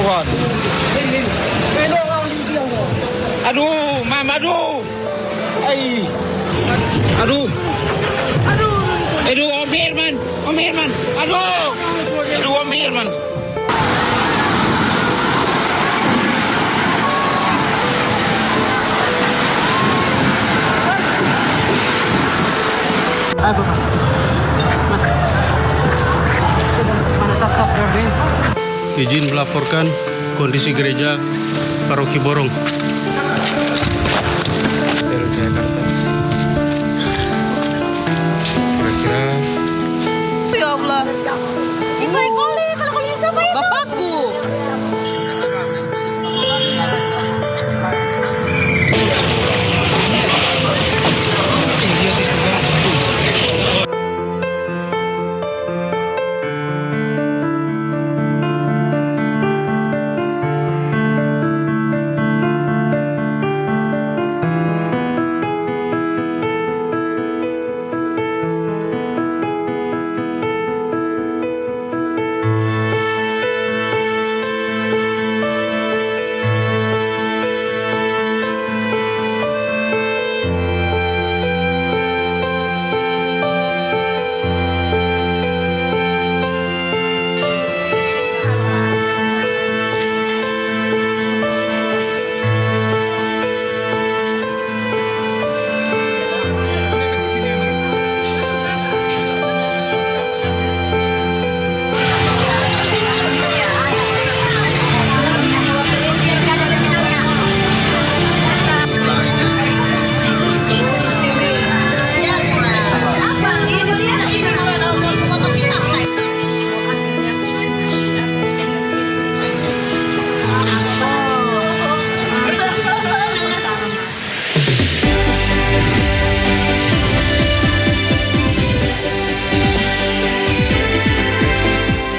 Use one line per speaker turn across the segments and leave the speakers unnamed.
Tuhan. Aduh, Mam, aduh. Aduh. Aduh, Om Herman. Aduh. Aduh, Om Herman.
Izin melaporkan kondisi gereja Paroki Borong. Kira-kira
Ya Allah. Ini kalau siapa itu? Bapakku.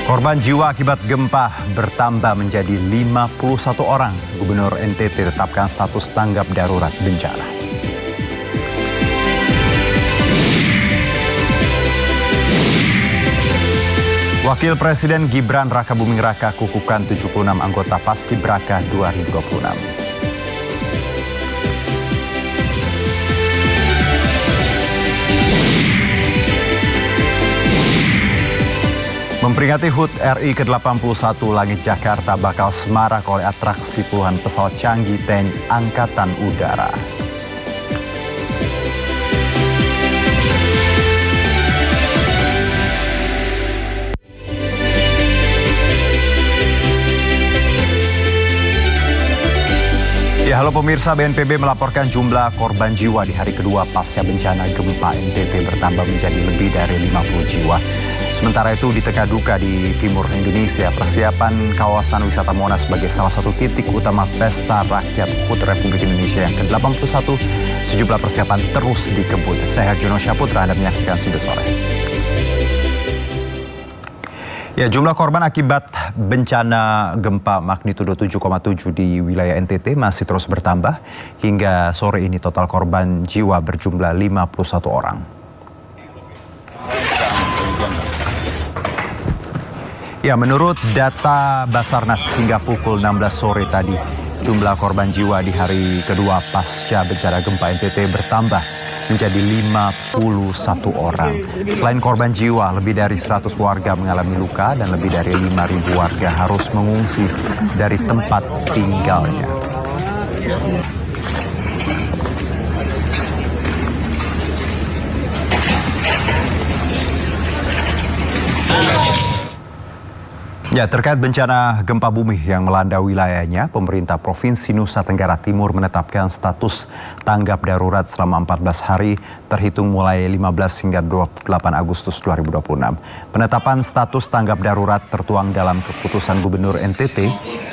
Korban jiwa akibat gempa bertambah menjadi 51 orang. Gubernur NTT tetapkan status tanggap darurat bencana. Wakil Presiden Gibran Rakabuming Raka kukuhkan 76 anggota Paskibraka 2026. Memperingati HUT RI ke-81, langit Jakarta bakal semarak oleh atraksi puluhan pesawat canggih TNI Angkatan Udara. Ya, halo pemirsa, BNPB melaporkan jumlah korban jiwa di hari kedua pasca bencana gempa NTT bertambah menjadi lebih dari 50 jiwa. Sementara itu di tengah duka di timur Indonesia, persiapan kawasan wisata Monas sebagai salah satu titik utama Pesta Rakyat HUT Republik Indonesia yang ke-81, sejumlah persiapan terus dikebut. Saya Herjono Syaputra, Anda menyaksikan Sido Sore. Ya, jumlah korban akibat bencana gempa magnitudo 7,7 di wilayah NTT masih terus bertambah. Hingga sore ini total korban jiwa berjumlah 51 orang. Ya, menurut data Basarnas hingga pukul 16 sore tadi, jumlah korban jiwa di hari kedua pasca bencana gempa NTT bertambah menjadi 51 orang. Selain korban jiwa, lebih dari 100 warga mengalami luka dan lebih dari 5.000 warga harus mengungsi dari tempat tinggalnya. Ya, terkait bencana gempa bumi yang melanda wilayahnya, pemerintah Provinsi Nusa Tenggara Timur menetapkan status tanggap darurat selama 14 hari terhitung mulai 15 hingga 28 Agustus 2026. Penetapan status tanggap darurat tertuang dalam keputusan Gubernur NTT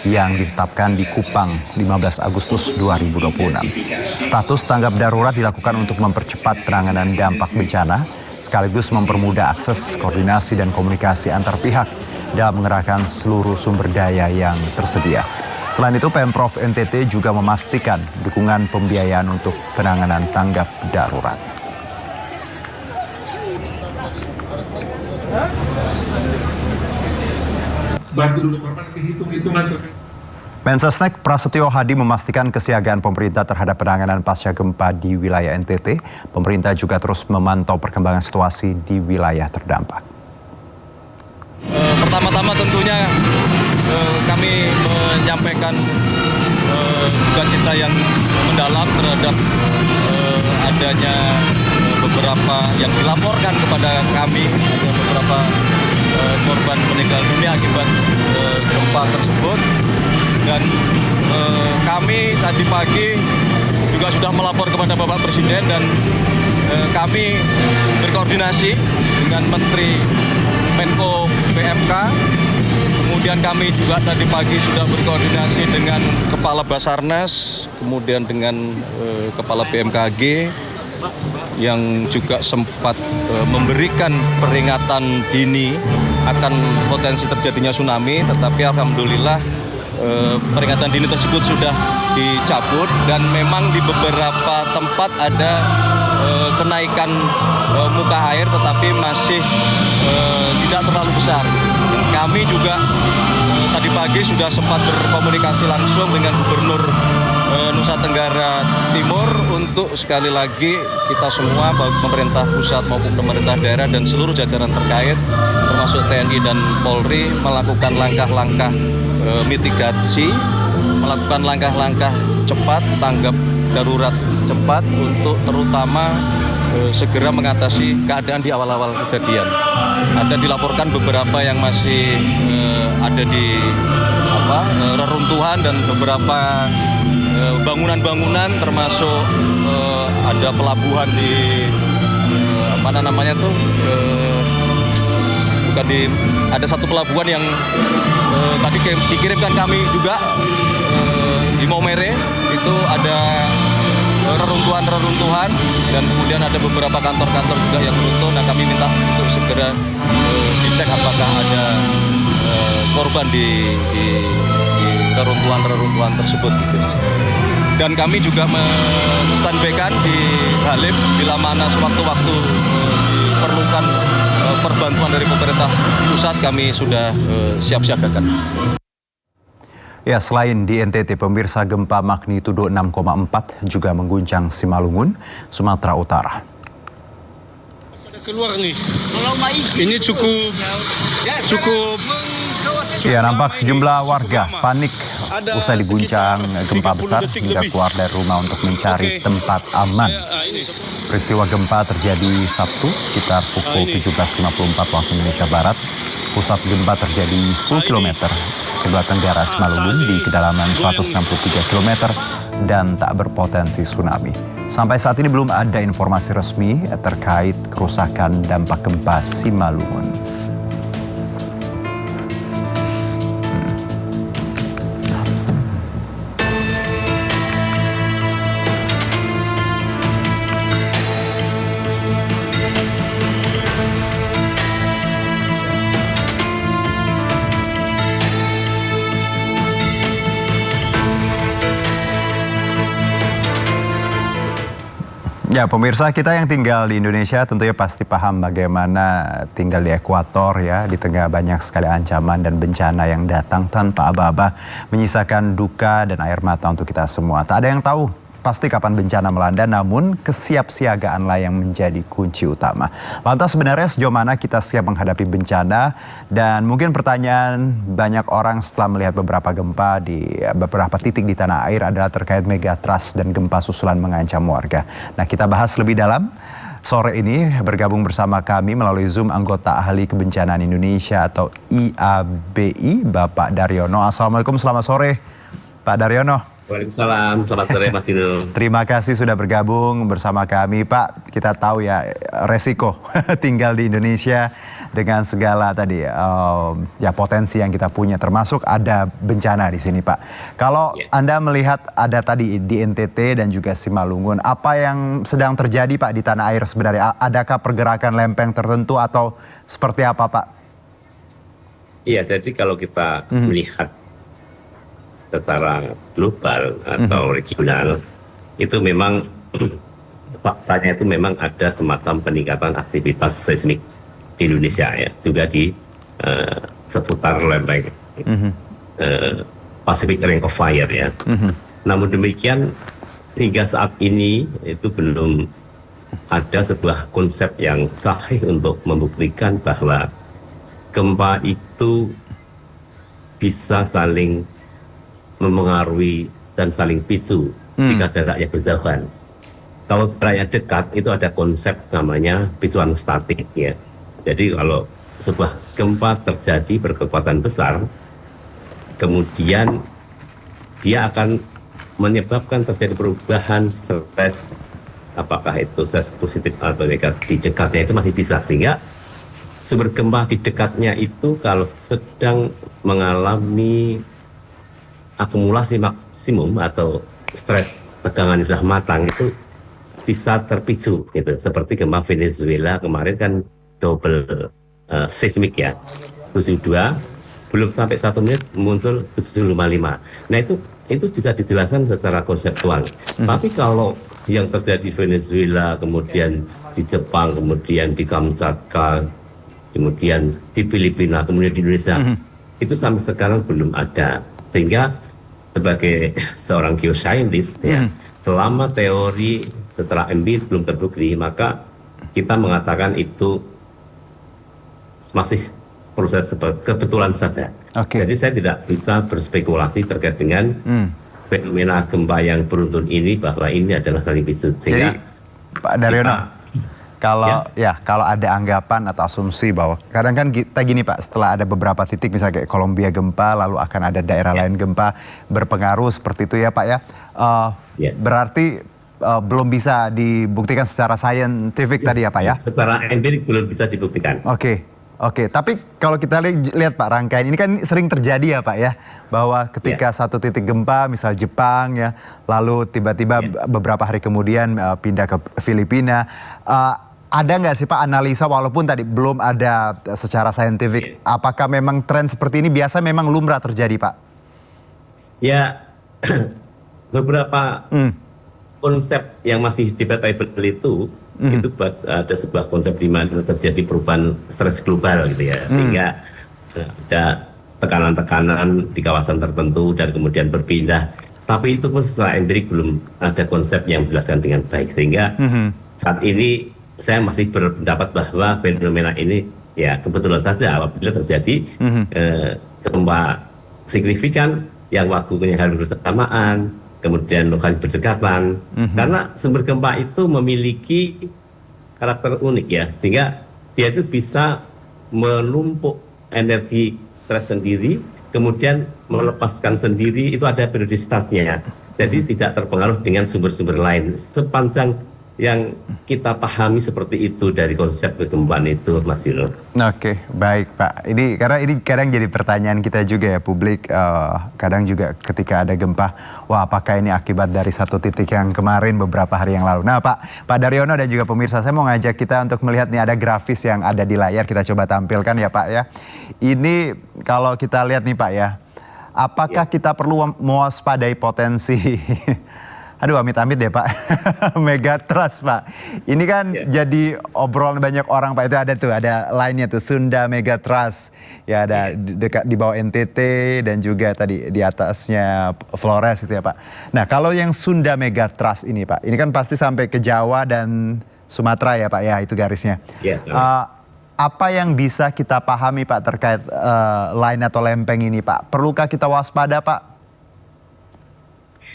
yang ditetapkan di Kupang 15 Agustus 2026. Status tanggap darurat dilakukan untuk mempercepat penanganan dampak bencana sekaligus mempermudah akses, koordinasi, dan komunikasi antar pihak dalam mengerahkan seluruh sumber daya yang tersedia. Selain itu, Pemprov NTT juga memastikan dukungan pembiayaan untuk penanganan tanggap darurat.
Bantu dulu korban, hitung-hitungan tuh.
Mensesnek Prasetyo Hadi memastikan kesiagaan pemerintah terhadap penanganan pasca gempa di wilayah NTT. Pemerintah juga terus memantau perkembangan situasi di wilayah terdampak.
Pertama-tama tentunya kami menyampaikan duka cita yang mendalam terhadap adanya beberapa yang dilaporkan kepada kami, ada beberapa korban meninggal dunia akibat gempa tersebut. Dan kami tadi pagi juga sudah melapor kepada Bapak Presiden dan kami berkoordinasi dengan Menteri Menko PMK. Kemudian kami juga tadi pagi sudah berkoordinasi dengan Kepala Basarnas, kemudian dengan Kepala BMKG yang juga sempat memberikan peringatan dini akan potensi terjadinya tsunami, tetapi alhamdulillah peringatan dini tersebut sudah dicabut dan memang di beberapa tempat ada kenaikan muka air tetapi masih tidak terlalu besar. Dan kami juga tadi pagi sudah sempat berkomunikasi langsung dengan Gubernur Nusa Tenggara Timur untuk sekali lagi kita semua baik pemerintah pusat maupun pemerintah daerah dan seluruh jajaran terkait termasuk TNI dan Polri melakukan langkah-langkah mitigasi, melakukan langkah-langkah cepat, tanggap darurat cepat untuk terutama segera mengatasi keadaan di awal-awal kejadian. Ada dilaporkan beberapa yang masih ada di reruntuhan dan beberapa bangunan-bangunan termasuk ada pelabuhan di ada satu pelabuhan yang tadi dikirimkan kami juga di Maumere, itu ada reruntuhan dan kemudian ada beberapa kantor-kantor juga yang runtuh. Nah, kami minta untuk segera dicek apakah ada korban di reruntuhan tersebut gitu. Dan kami juga men-standby-kan di Halim bila mana sewaktu-waktu diperlukan perbantuan dari pemerintah pusat, kami sudah siap-siagakan.
Ya, selain di NTT, pemirsa gempa magnitudo 6,4 juga mengguncang Simalungun, Sumatera Utara.
Keluar nih. Ini cukup.
Ya, nampak sejumlah warga panik usai diguncang gempa besar hingga keluar dari rumah untuk mencari tempat aman. Peristiwa gempa terjadi Sabtu sekitar pukul 17.54 waktu Indonesia Barat. Pusat gempa terjadi 10 km sebelah tenggara Simalungun di kedalaman 163 km dan tak berpotensi tsunami. Sampai saat ini belum ada informasi resmi terkait kerusakan dampak gempa Simalungun. Ya, pemirsa kita yang tinggal di Indonesia tentunya pasti paham bagaimana tinggal di ekuator ya, di tengah banyak sekali ancaman dan bencana yang datang tanpa aba-aba, menyisakan duka dan air mata untuk kita semua. Tak ada yang tahu pasti kapan bencana melanda, namun kesiapsiagaanlah yang menjadi kunci utama. Lantas sebenarnya sejauh mana kita siap menghadapi bencana? Dan mungkin pertanyaan banyak orang setelah melihat beberapa gempa di beberapa titik di tanah air adalah terkait megatrust dan gempa susulan mengancam warga. Nah, kita bahas lebih dalam. Sore ini bergabung bersama kami melalui Zoom anggota Ahli Kebencanaan Indonesia atau IABI, Bapak Daryono. Assalamualaikum, selamat sore Pak Daryono.
Waalaikumsalam, selamat sore Mas Dino.
Terima kasih sudah bergabung bersama kami Pak. Kita tahu ya resiko tinggal di Indonesia dengan segala tadi ya potensi yang kita punya, termasuk ada bencana di sini Pak. Kalau Anda melihat ada tadi di NTT dan juga Simalungun, apa yang sedang terjadi Pak di tanah air sebenarnya? Adakah pergerakan lempeng tertentu atau seperti apa Pak?
Iya, jadi kalau kita melihat secara global atau regional, itu memang faktanya itu memang ada semacam peningkatan aktivitas seismik di Indonesia ya, juga di seputar lempeng Pacific Ring of Fire ya. Namun demikian hingga saat ini itu belum ada sebuah konsep yang sahih untuk membuktikan bahwa gempa itu bisa saling memengaruhi dan saling pisu jika jaraknya berjauhan. Kalau jaraknya dekat itu ada konsep namanya pisuan statik ya. Jadi kalau sebuah gempa terjadi berkekuatan besar, kemudian dia akan menyebabkan terjadi perubahan stres, apakah itu stres positif atau negatif di dekatnya itu masih bisa, sehingga sumber gempa di dekatnya itu kalau sedang mengalami akumulasi maksimum atau stres tegangan yang sudah matang itu bisa terpicu gitu, seperti gempa Venezuela kemarin kan double seismik ya, 72 belum sampai 1 menit muncul 755. Nah itu bisa dijelaskan secara konseptual. Tapi kalau yang terjadi di Venezuela, kemudian di Jepang, kemudian di Kamchatka, kemudian di Filipina, kemudian di Indonesia, itu sampai sekarang belum ada. Sehingga sebagai seorang geoscientist, ya, selama teori secara empirik belum terbukti, maka kita mengatakan itu masih proses kebetulan saja. Jadi saya tidak bisa berspekulasi terkait dengan fenomena gempa yang beruntun ini bahwa ini adalah saling pisu.
Jadi Pak Daryono, kalau ada anggapan atau asumsi bahwa kadang kan kita gini Pak, setelah ada beberapa titik misalnya kayak Kolombia gempa, lalu akan ada daerah lain gempa berpengaruh seperti itu ya Pak ya. Berarti belum bisa dibuktikan secara saintifik tadi ya Pak ya?
Secara empirik belum bisa dibuktikan.
Oke, tapi kalau kita lihat Pak rangkaian ini kan sering terjadi ya Pak ya, bahwa ketika satu titik gempa misal Jepang ya, lalu tiba-tiba beberapa hari kemudian pindah ke Filipina. Ada nggak sih Pak analisa walaupun tadi belum ada secara saintifik, apakah memang tren seperti ini biasa memang lumrah terjadi Pak?
Ya, beberapa konsep yang masih debatable itu ada sebuah konsep di mana terjadi perubahan stres global gitu ya, sehingga ada tekanan-tekanan di kawasan tertentu dan kemudian berpindah. Tapi itu pun secara empirik belum ada konsep yang dijelaskan dengan baik, sehingga saat ini saya masih berpendapat bahwa fenomena ini ya kebetulan saja apabila terjadi gempa signifikan yang waktunya harus bersamaan, kemudian lokasi berdekatan, karena sumber gempa itu memiliki karakter unik ya, sehingga dia itu bisa menumpuk energi tersendiri, kemudian melepaskan sendiri, itu ada periodisitasnya. Jadi tidak terpengaruh dengan sumber-sumber lain. Sepanjang yang kita pahami seperti itu dari konsep kegempaan itu, Mas Yuno.
Oke, baik Pak. Karena ini kadang jadi pertanyaan kita juga ya publik, kadang juga ketika ada gempa, wah apakah ini akibat dari satu titik yang kemarin beberapa hari yang lalu. Nah Pak Daryono dan juga pemirsa, saya mau ngajak kita untuk melihat nih ada grafis yang ada di layar, kita coba tampilkan ya Pak ya. Ini kalau kita lihat nih Pak ya, apakah kita perlu mewaspadai potensi aduh amit-amit deh Pak, Megatrust Pak. Ini kan jadi obrolan banyak orang Pak, itu ada lainnya tuh, Sunda Megatrust. Ya ada dekat di bawah NTT dan juga tadi di atasnya Flores itu ya Pak. Nah kalau yang Sunda Megatrust ini Pak, ini kan pasti sampai ke Jawa dan Sumatera ya Pak ya, itu garisnya. Apa yang bisa kita pahami Pak terkait line atau lempeng ini Pak? Perlukah kita waspada Pak?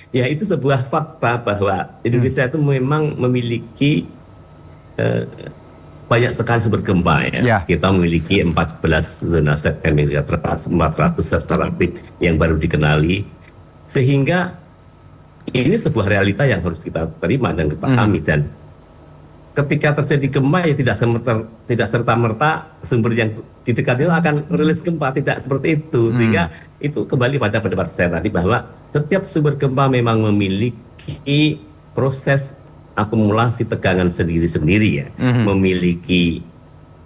Ya itu sebuah fakta bahwa Indonesia itu memang memiliki banyak sekali sumber gempa ya. Kita memiliki 14 zona seismik 400 secara aktif yang baru dikenali, sehingga ini sebuah realita yang harus kita terima dan kita pahami. Dan ketika terjadi gempa ya tidak serta-merta sumber yang di dekat itu akan rilis gempa, tidak seperti itu. Sehingga itu kembali pada pendapat saya tadi bahwa setiap sumber gempa memang memiliki proses akumulasi tegangan sendiri-sendiri ya, memiliki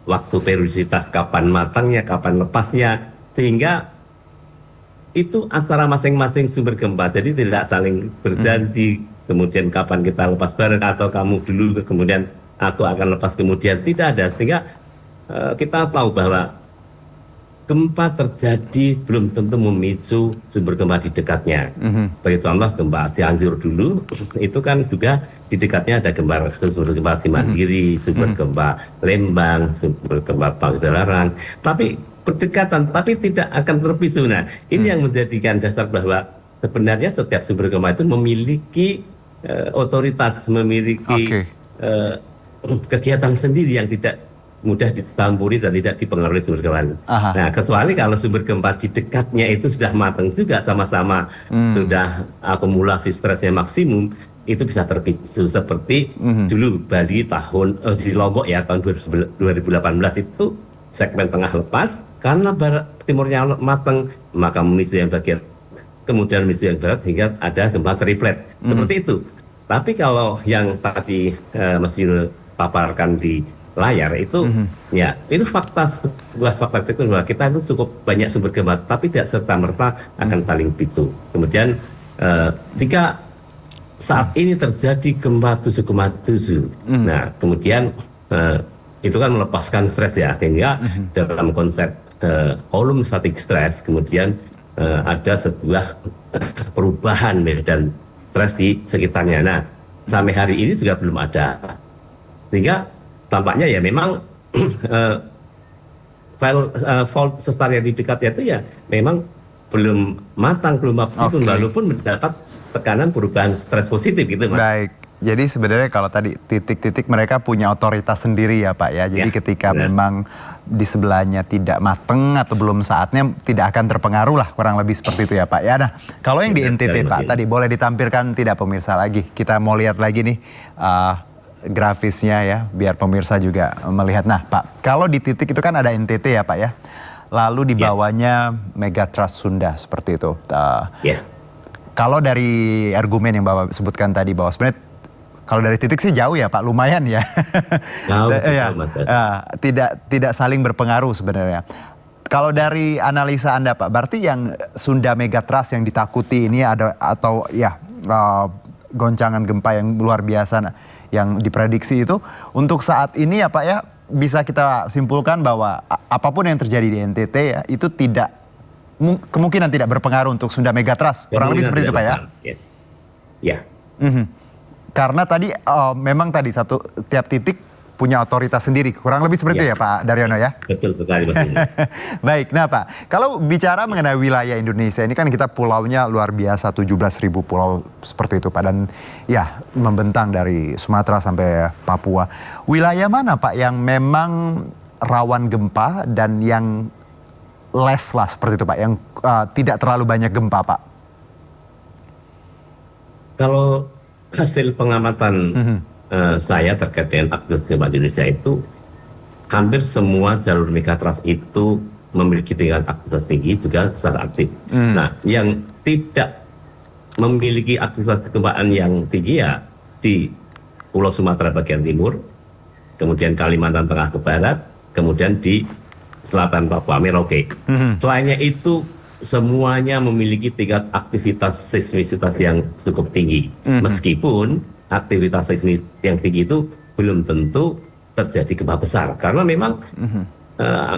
waktu periodisitas kapan matangnya, kapan lepasnya, sehingga itu antara masing-masing sumber gempa. Jadi tidak saling berjanji kemudian kapan kita lepas bareng atau kamu dulu kemudian aku akan lepas kemudian, tidak ada. Sehingga kita tahu bahwa gempa terjadi belum tentu memicu sumber gempa di dekatnya. Bagi contoh gempa Cianjur dulu, itu kan juga di dekatnya ada sumber gempa Cimandiri, sumber gempa Lembang, sumber gempa Pagelaran. Tapi berdekatan, tapi tidak akan terpicu. Nah, ini yang menjadikan dasar bahwa sebenarnya setiap sumber gempa itu memiliki otoritas, memiliki kegiatan sendiri yang tidak mudah dicampuri dan tidak dipengaruhi sumber gempa. Nah, kecuali kalau sumber gempa di dekatnya itu sudah matang juga, sama-sama sudah akumulasi stresnya maksimum, itu bisa terpicu seperti dulu Bali di Lombok ya tahun 2018 itu segmen tengah lepas karena barat timurnya matang, maka memicu yang bagian kemudian memicu yang barat hingga ada gempa triplet seperti itu. Tapi kalau yang tadi Mas Yul paparkan di layar itu ya itu sebuah fakta itu bahwa kita itu cukup banyak sumber gempa tapi tidak serta-merta akan saling picu. Kemudian jika saat ini terjadi gempa 7,7 nah kemudian itu kan melepaskan stres ya, sehingga dalam konsep volume static stress kemudian ada sebuah perubahan medan stres di sekitarnya. Nah sampai hari ini juga belum ada, sehingga tampaknya ya memang fault sesar yang di dekatnya itu ya memang belum matang, belum optimum, walaupun mendapat tekanan perubahan stres positif gitu Mas.
Baik, jadi sebenarnya kalau tadi titik-titik mereka punya otoritas sendiri ya Pak ya. Jadi ketika memang di sebelahnya tidak mateng atau belum saatnya tidak akan terpengaruh lah, kurang lebih seperti itu ya Pak ya. Nah kalau yang di NTT Pak tadi boleh ditampilkan tidak pemirsa lagi, kita mau lihat lagi nih grafisnya ya, biar pemirsa juga melihat. Nah Pak, kalau di titik itu kan ada NTT ya Pak ya, lalu di bawahnya Megatrust Sunda seperti itu. Kalau dari argumen yang Bapak sebutkan tadi bahwa sebenarnya kalau dari titik sih jauh ya Pak, lumayan ya. Tidak saling berpengaruh sebenarnya. Kalau dari analisa Anda Pak, berarti yang Sunda Megatrust yang ditakuti ini ada atau ya goncangan gempa yang luar biasa yang diprediksi itu untuk saat ini ya Pak ya, bisa kita simpulkan bahwa apapun yang terjadi di NTT ya itu tidak kemungkinan tidak berpengaruh untuk Sunda Megatrust, kurang lebih seperti itu Pak ya.
Ya.
Karena tadi memang tadi tiap titik punya otoritas sendiri, kurang lebih seperti itu ya Pak Daryono ya.
Betul sekali Mas.
Baik, nah Pak, kalau bicara mengenai wilayah Indonesia ini kan kita pulaunya luar biasa, 17.000 pulau seperti itu Pak, dan ya membentang dari Sumatera sampai Papua. Wilayah mana Pak yang memang rawan gempa dan yang less lah seperti itu Pak, yang tidak terlalu banyak gempa Pak?
Kalau hasil pengamatan saya terkait dengan aktivitas gempa di Indonesia itu hampir semua jalur megatrust itu memiliki tingkat aktivitas tinggi juga secara aktif. Nah, yang tidak memiliki aktivitas kegempaan yang tinggi ya di Pulau Sumatera bagian timur, kemudian Kalimantan Tengah ke barat, kemudian di selatan Papua, Merauke. Selainnya itu semuanya memiliki tingkat aktivitas seismisitas yang cukup tinggi, meskipun aktivitas seismik yang tinggi itu belum tentu terjadi gempa besar, karena memang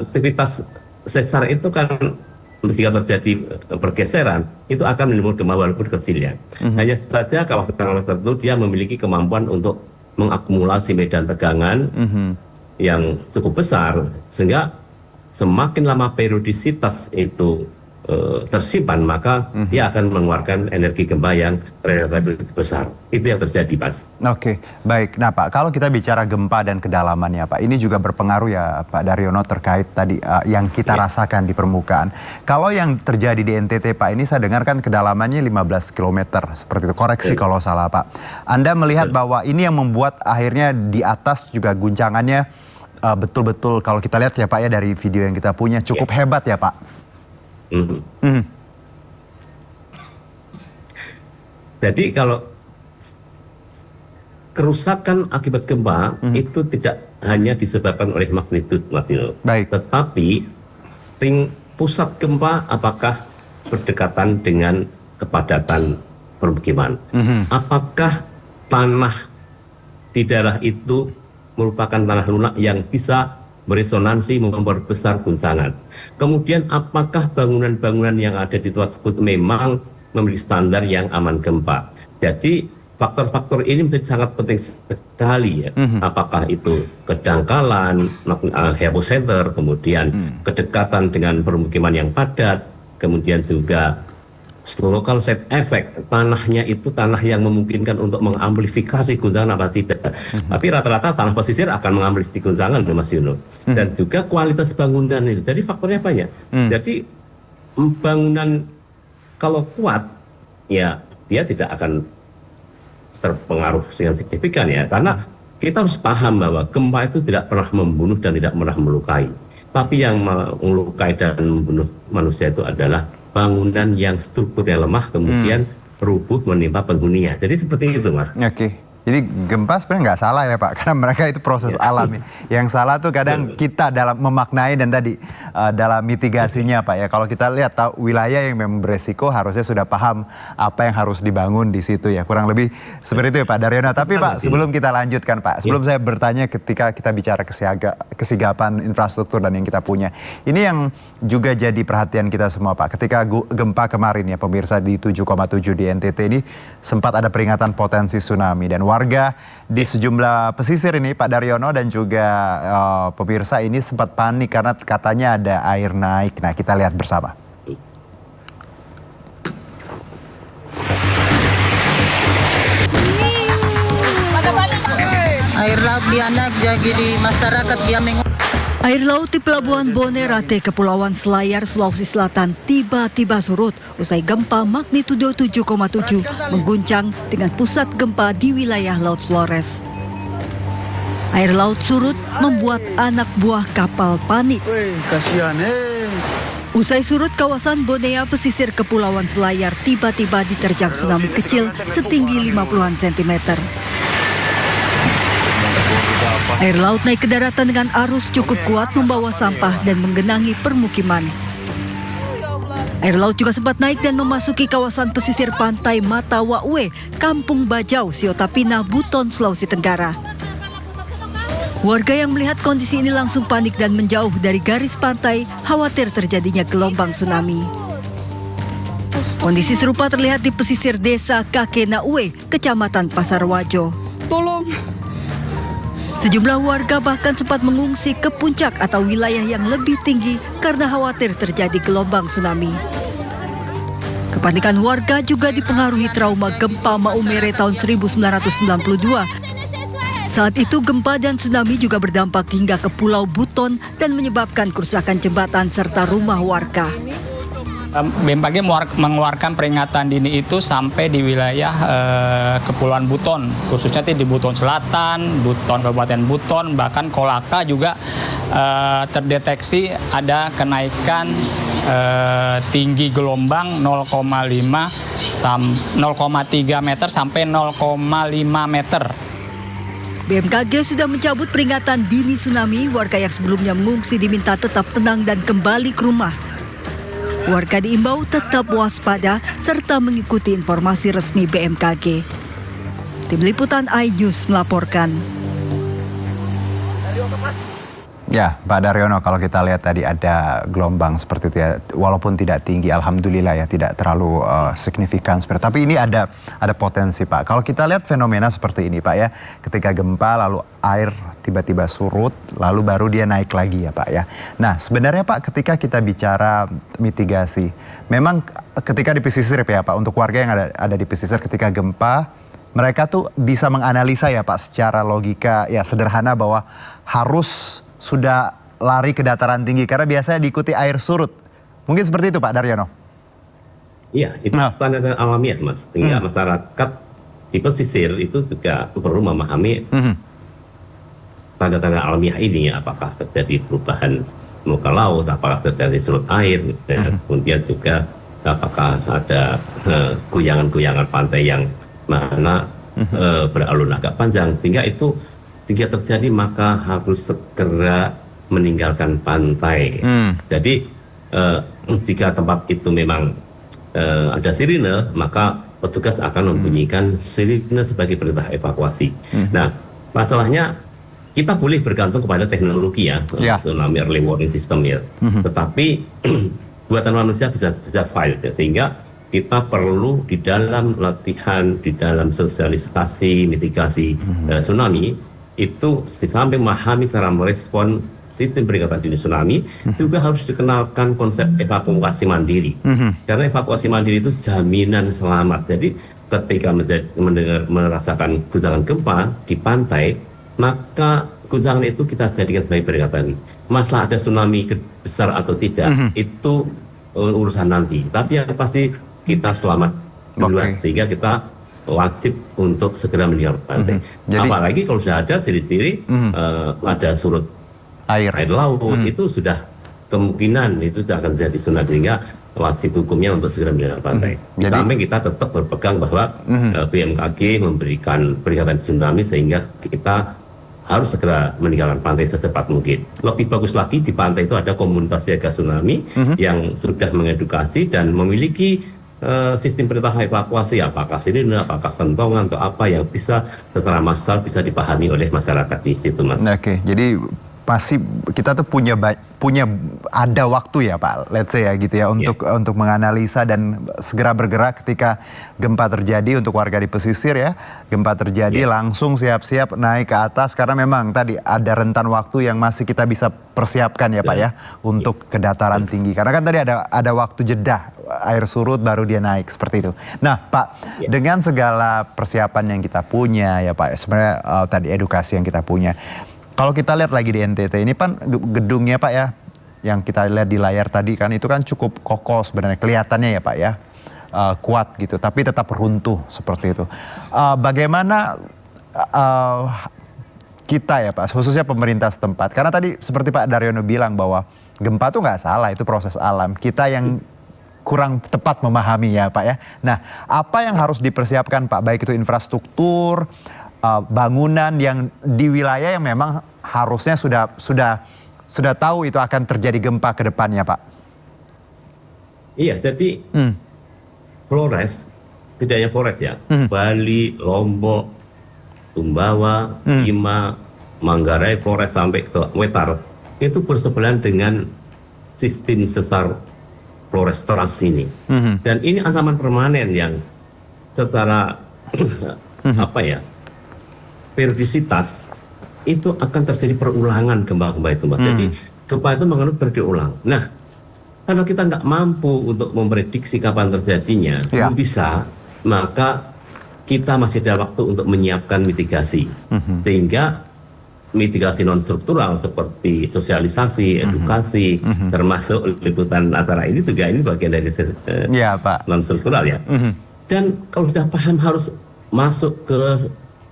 aktivitas sesar itu kan jika terjadi pergeseran itu akan menimbulkan gempa walaupun kecil ya. Hanya saja kawasan tertentu dia memiliki kemampuan untuk mengakumulasi medan tegangan yang cukup besar, sehingga semakin lama periodisitas itu tersimpan, maka dia akan mengeluarkan energi gempa yang relatif besar. Itu yang terjadi, Mas.
Oke, baik. Nah Pak, kalau kita bicara gempa dan kedalamannya Pak, ini juga berpengaruh ya Pak Daryono terkait tadi yang kita rasakan di permukaan. Kalau yang terjadi di NTT Pak, ini saya dengarkan kedalamannya 15 km seperti itu. Koreksi kalau salah Pak. Anda melihat bahwa ini yang membuat akhirnya di atas juga guncangannya betul-betul kalau kita lihat ya Pak ya dari video yang kita punya cukup hebat ya Pak.
Jadi kalau kerusakan akibat gempa itu tidak hanya disebabkan oleh magnitud, Mas Nino.
Baik.
Tetapi pusat gempa apakah berdekatan dengan kepadatan permukiman? Apakah tanah di daerah itu merupakan tanah lunak yang bisa beresonansi memperbesar guncangan. Kemudian apakah bangunan-bangunan yang ada di tempat tersebut memang memiliki standar yang aman gempa. Jadi faktor-faktor ini menjadi sangat penting sekali ya. Apakah itu kedangkalan, hypocenter, kemudian kedekatan dengan permukiman yang padat, kemudian juga local set effect, tanahnya itu tanah yang memungkinkan untuk mengamplifikasi guncangan apa tidak. Tapi rata-rata tanah pesisir akan mengamplifikasi guncangan, Mas Yuno. Dan juga kualitas bangunan itu. Jadi faktornya banyak. Jadi bangunan kalau kuat, ya dia tidak akan terpengaruh dengan signifikan ya. Karena kita harus paham bahwa gempa itu tidak pernah membunuh dan tidak pernah melukai. Tapi yang melukai dan membunuh manusia itu adalah bangunan yang strukturnya lemah kemudian rubuh menimpa penghuninya. Jadi seperti itu, Mas.
Oke. Jadi gempa sebenarnya nggak salah ya Pak, karena mereka itu proses alami. Yang salah tuh kadang kita dalam memaknai dan tadi dalam mitigasinya Pak ya. Kalau kita lihat tahu wilayah yang memang beresiko harusnya sudah paham apa yang harus dibangun di situ ya. Kurang lebih seperti itu ya Pak Daryono. Tapi Pak, sebelum kita lanjutkan Pak, sebelum saya bertanya ketika kita bicara kesigapan infrastruktur dan yang kita punya. Ini yang juga jadi perhatian kita semua Pak. Ketika gempa kemarin ya pemirsa di 7,7 di NTT ini sempat ada peringatan potensi tsunami dan warga di sejumlah pesisir ini Pak Daryono dan juga pemirsa ini sempat panik karena katanya ada air naik. Nah kita lihat bersama.
Air laut dianak jadi di masyarakat dia
Air laut di Pelabuhan Bonerate, Kepulauan Selayar, Sulawesi Selatan tiba-tiba surut usai gempa magnitudo 7,7 mengguncang dengan pusat gempa di wilayah Laut Flores. Air laut surut membuat anak buah kapal panik. Usai surut, kawasan Bonea pesisir Kepulauan Selayar tiba-tiba diterjang tsunami kecil setinggi 50-an sentimeter. Air laut naik ke daratan dengan arus cukup kuat membawa sampah dan menggenangi permukiman. Air laut juga sempat naik dan memasuki kawasan pesisir pantai Matawaue, Kampung Bajau, Siotapina, Buton, Sulawesi Tenggara. Warga yang melihat kondisi ini langsung panik dan menjauh dari garis pantai, khawatir terjadinya gelombang tsunami. Kondisi serupa terlihat di pesisir desa Kakenaue, Kecamatan Pasarwajo. Sejumlah warga bahkan sempat mengungsi ke puncak atau wilayah yang lebih tinggi karena khawatir terjadi gelombang tsunami. Kepanikan warga juga dipengaruhi trauma gempa Maumere tahun 1992. Saat itu gempa dan tsunami juga berdampak hingga ke Pulau Buton dan menyebabkan kerusakan jembatan serta rumah warga.
BMKG mengeluarkan peringatan dini itu sampai di wilayah Kepulauan Buton, khususnya di Buton Selatan, Buton Kabupaten Buton, bahkan Kolaka juga terdeteksi ada kenaikan tinggi gelombang 0,3 meter sampai 0,5 meter.
BMKG sudah mencabut peringatan dini tsunami. Warga yang sebelumnya mengungsi diminta tetap tenang dan kembali ke rumah. Warga diimbau tetap waspada serta mengikuti informasi resmi BMKG. Tim Liputan iNews melaporkan.
Ya, Pak Daryono, kalau kita lihat tadi ada gelombang seperti itu ya, walaupun tidak tinggi, alhamdulillah ya tidak terlalu signifikan seperti. Tapi ini ada potensi Pak. Kalau kita lihat fenomena seperti ini Pak ya, ketika gempa lalu air tiba-tiba surut, lalu baru dia naik lagi ya Pak ya. Nah sebenarnya Pak, ketika kita bicara mitigasi, memang ketika di pesisir ya Pak, untuk warga yang ada di pesisir ketika gempa, mereka tuh bisa menganalisa ya Pak secara logika ya sederhana bahwa harus sudah lari ke dataran tinggi karena biasanya diikuti air surut. Mungkin seperti itu Pak Daryono.
Iya, itu tanda-tanda alamiah Mas. Tinggal masyarakat di pesisir itu juga perlu memahami tanda-tanda alamiah ini, apakah terjadi perubahan muka laut, apakah terjadi surut air, kemudian juga apakah ada goyangan-goyangan pantai yang mana beralun agak panjang, sehingga itu jika terjadi maka harus segera meninggalkan pantai. Jadi jika tempat itu memang ada sirine, maka petugas akan membunyikan sirine sebagai perintah evakuasi. Nah, masalahnya kita boleh bergantung kepada teknologi ya, tsunami early warning system ya. Tetapi buatan manusia bisa fail ya, sehingga kita perlu di dalam latihan, di dalam sosialisasi, mitigasi tsunami itu sampai memahami cara merespon sistem peringatan dini tsunami, juga harus dikenalkan konsep evakuasi mandiri. Karena evakuasi mandiri itu jaminan selamat. Jadi ketika merasakan guncangan gempa di pantai, maka guncangan itu kita jadikan sebagai peringatan. Masalah ada tsunami besar atau tidak, itu urusan nanti. Tapi yang pasti kita selamat duluan, sehingga kita wajib untuk segera meninggalkan pantai. Apalagi kalau sudah ada ciri-ciri ada surut air laut, itu sudah kemungkinan itu akan jadi tsunami, sehingga wajib hukumnya untuk segera meninggalkan pantai. Di samping kita tetap berpegang bahwa BMKG memberikan peringatan tsunami, sehingga kita harus segera meninggalkan pantai secepat mungkin. Lebih bagus lagi di pantai itu ada komunitas siaga tsunami yang sudah mengedukasi dan memiliki sistem perintah evakuasi, apakah sirine, apakah kentongan atau apa yang bisa secara massal bisa dipahami oleh masyarakat di situ, Mas.
Oke, jadi pasti kita tuh punya ada waktu ya Pak, let's say ya gitu ya, untuk menganalisa dan segera bergerak ketika gempa terjadi. Untuk warga di pesisir ya, gempa terjadi langsung siap-siap naik ke atas, karena memang tadi ada rentan waktu yang masih kita bisa persiapkan ya Pak ya untuk ke dataran tinggi, karena kan tadi ada waktu jeda air surut baru dia naik seperti itu. Nah Pak, dengan segala persiapan yang kita punya ya Pak, sebenarnya tadi edukasi yang kita punya, kalau kita lihat lagi di NTT ini kan gedungnya Pak ya, yang kita lihat di layar tadi kan itu kan cukup kokoh sebenarnya kelihatannya ya Pak ya, kuat gitu, tapi tetap runtuh seperti itu. Bagaimana kita ya Pak, khususnya pemerintah setempat, karena tadi seperti Pak Daryono bilang bahwa gempa tuh nggak salah, itu proses alam. Kita yang kurang tepat memahami ya Pak ya. Nah, apa yang harus dipersiapkan Pak, baik itu infrastruktur, bangunan yang di wilayah yang memang harusnya sudah tahu itu akan terjadi gempa ke depannya Pak?
Iya, jadi Flores, tidak hanya Flores ya, Bali, Lombok, Sumbawa, Bima, Manggarai, Flores sampai ke Wetar, itu bersebelahan dengan sistem sesar Flores Teras ini. Dan ini ancaman permanen yang secara periodisitas itu akan terjadi perulangan gempa-gempa itu, Mas. Jadi gempa itu mengenai berulang. Nah, kalau kita nggak mampu untuk memprediksi kapan terjadinya, belum bisa, maka kita masih ada waktu untuk menyiapkan mitigasi. Sehingga mitigasi non struktural seperti sosialisasi, edukasi, termasuk liputan acara ini juga ini bagian dari non struktural ya. Dan kalau sudah paham harus masuk ke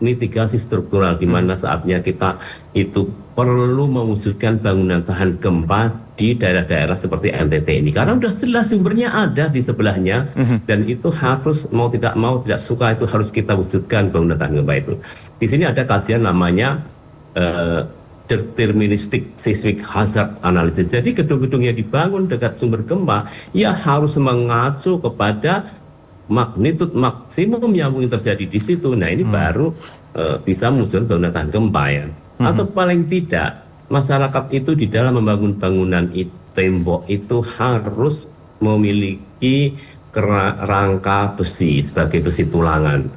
mitigasi struktural, di mana saatnya kita itu perlu mewujudkan bangunan tahan gempa di daerah-daerah seperti NTT ini, karena sudah jelas sumbernya ada di sebelahnya, dan itu harus mau tidak suka itu harus kita wujudkan bangunan tahan gempa itu. Di sini ada kajian namanya deterministic seismic hazard analysis. Jadi gedung-gedung yang dibangun dekat sumber gempa ya harus mengacu kepada magnitudo maksimum yang mungkin terjadi di situ. Nah, ini baru bisa mewujudkan bangunan tahan gempa ya. Atau paling tidak masyarakat itu di dalam membangun bangunan tembok itu harus memiliki rangka besi sebagai besi tulangan.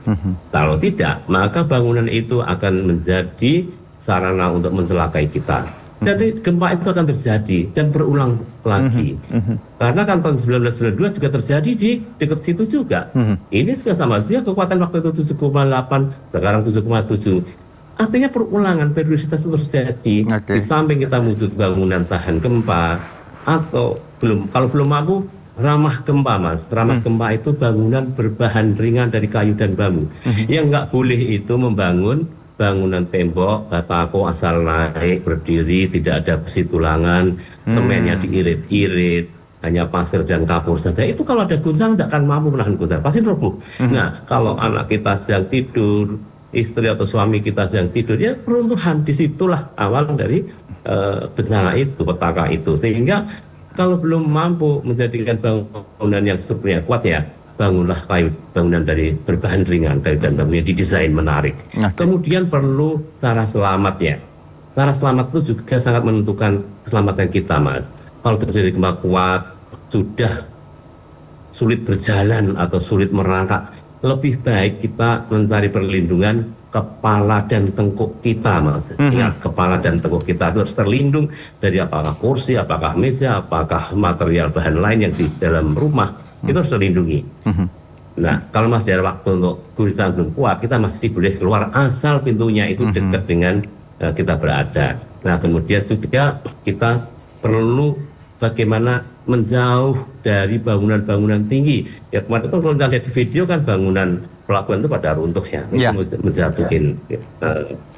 Kalau tidak, maka bangunan itu akan menjadi sarana untuk mencelakai kita. Jadi gempa itu akan terjadi dan berulang lagi. Karena kan tahun 1992 juga terjadi di dekat situ juga. Ini juga sama saja, kekuatan waktu itu 7,8, sekarang 7,7. Artinya perulangan, periodisitas itu terjadi. Di samping kita wujud bangunan tahan gempa, atau kalau belum mampu, ramah gempa, Mas. Ramah gempa itu bangunan berbahan ringan dari kayu dan bambu. Yang nggak boleh itu membangun bangunan tembok, batako asal naik, berdiri, tidak ada besi tulangan, semennya diirit-irit, hanya pasir dan kapur saja. Itu kalau ada guncangan tidak akan mampu menahan guncangan, pasti roboh. Nah, kalau anak kita sedang tidur, istri atau suami kita sedang tidur, ya peruntuhan. Disitulah awal dari bencana itu, petaka itu. Sehingga kalau belum mampu menjadikan bangunan yang strukturnya kuat ya, bangunlah bangunan dari berbahan ringan, kayu dan bambu yang didesain menarik. Kemudian perlu cara selamat ya. cara selamat itu juga sangat menentukan keselamatan kita, Mas. Kalau terjadi gempa kuat, sudah sulit berjalan atau sulit merangkak, lebih baik kita mencari perlindungan kepala dan tengkuk kita, Mas. Ingat, kepala dan tengkuk kita itu harus terlindung dari apakah kursi, apakah meja, apakah material bahan lain yang di dalam rumah, itu harus terlindungi. Nah, kalau masih ada waktu untuk gurisan belum kuat, kita masih boleh keluar asal pintunya itu dekat dengan kita berada. Nah, kemudian juga kita perlu bagaimana menjauh dari bangunan-bangunan tinggi. Ya kemarin kan kalau kita lihat di video kan bangunan pelabuhan itu pada runtuh ya.
Ya.
Itu menjatuhin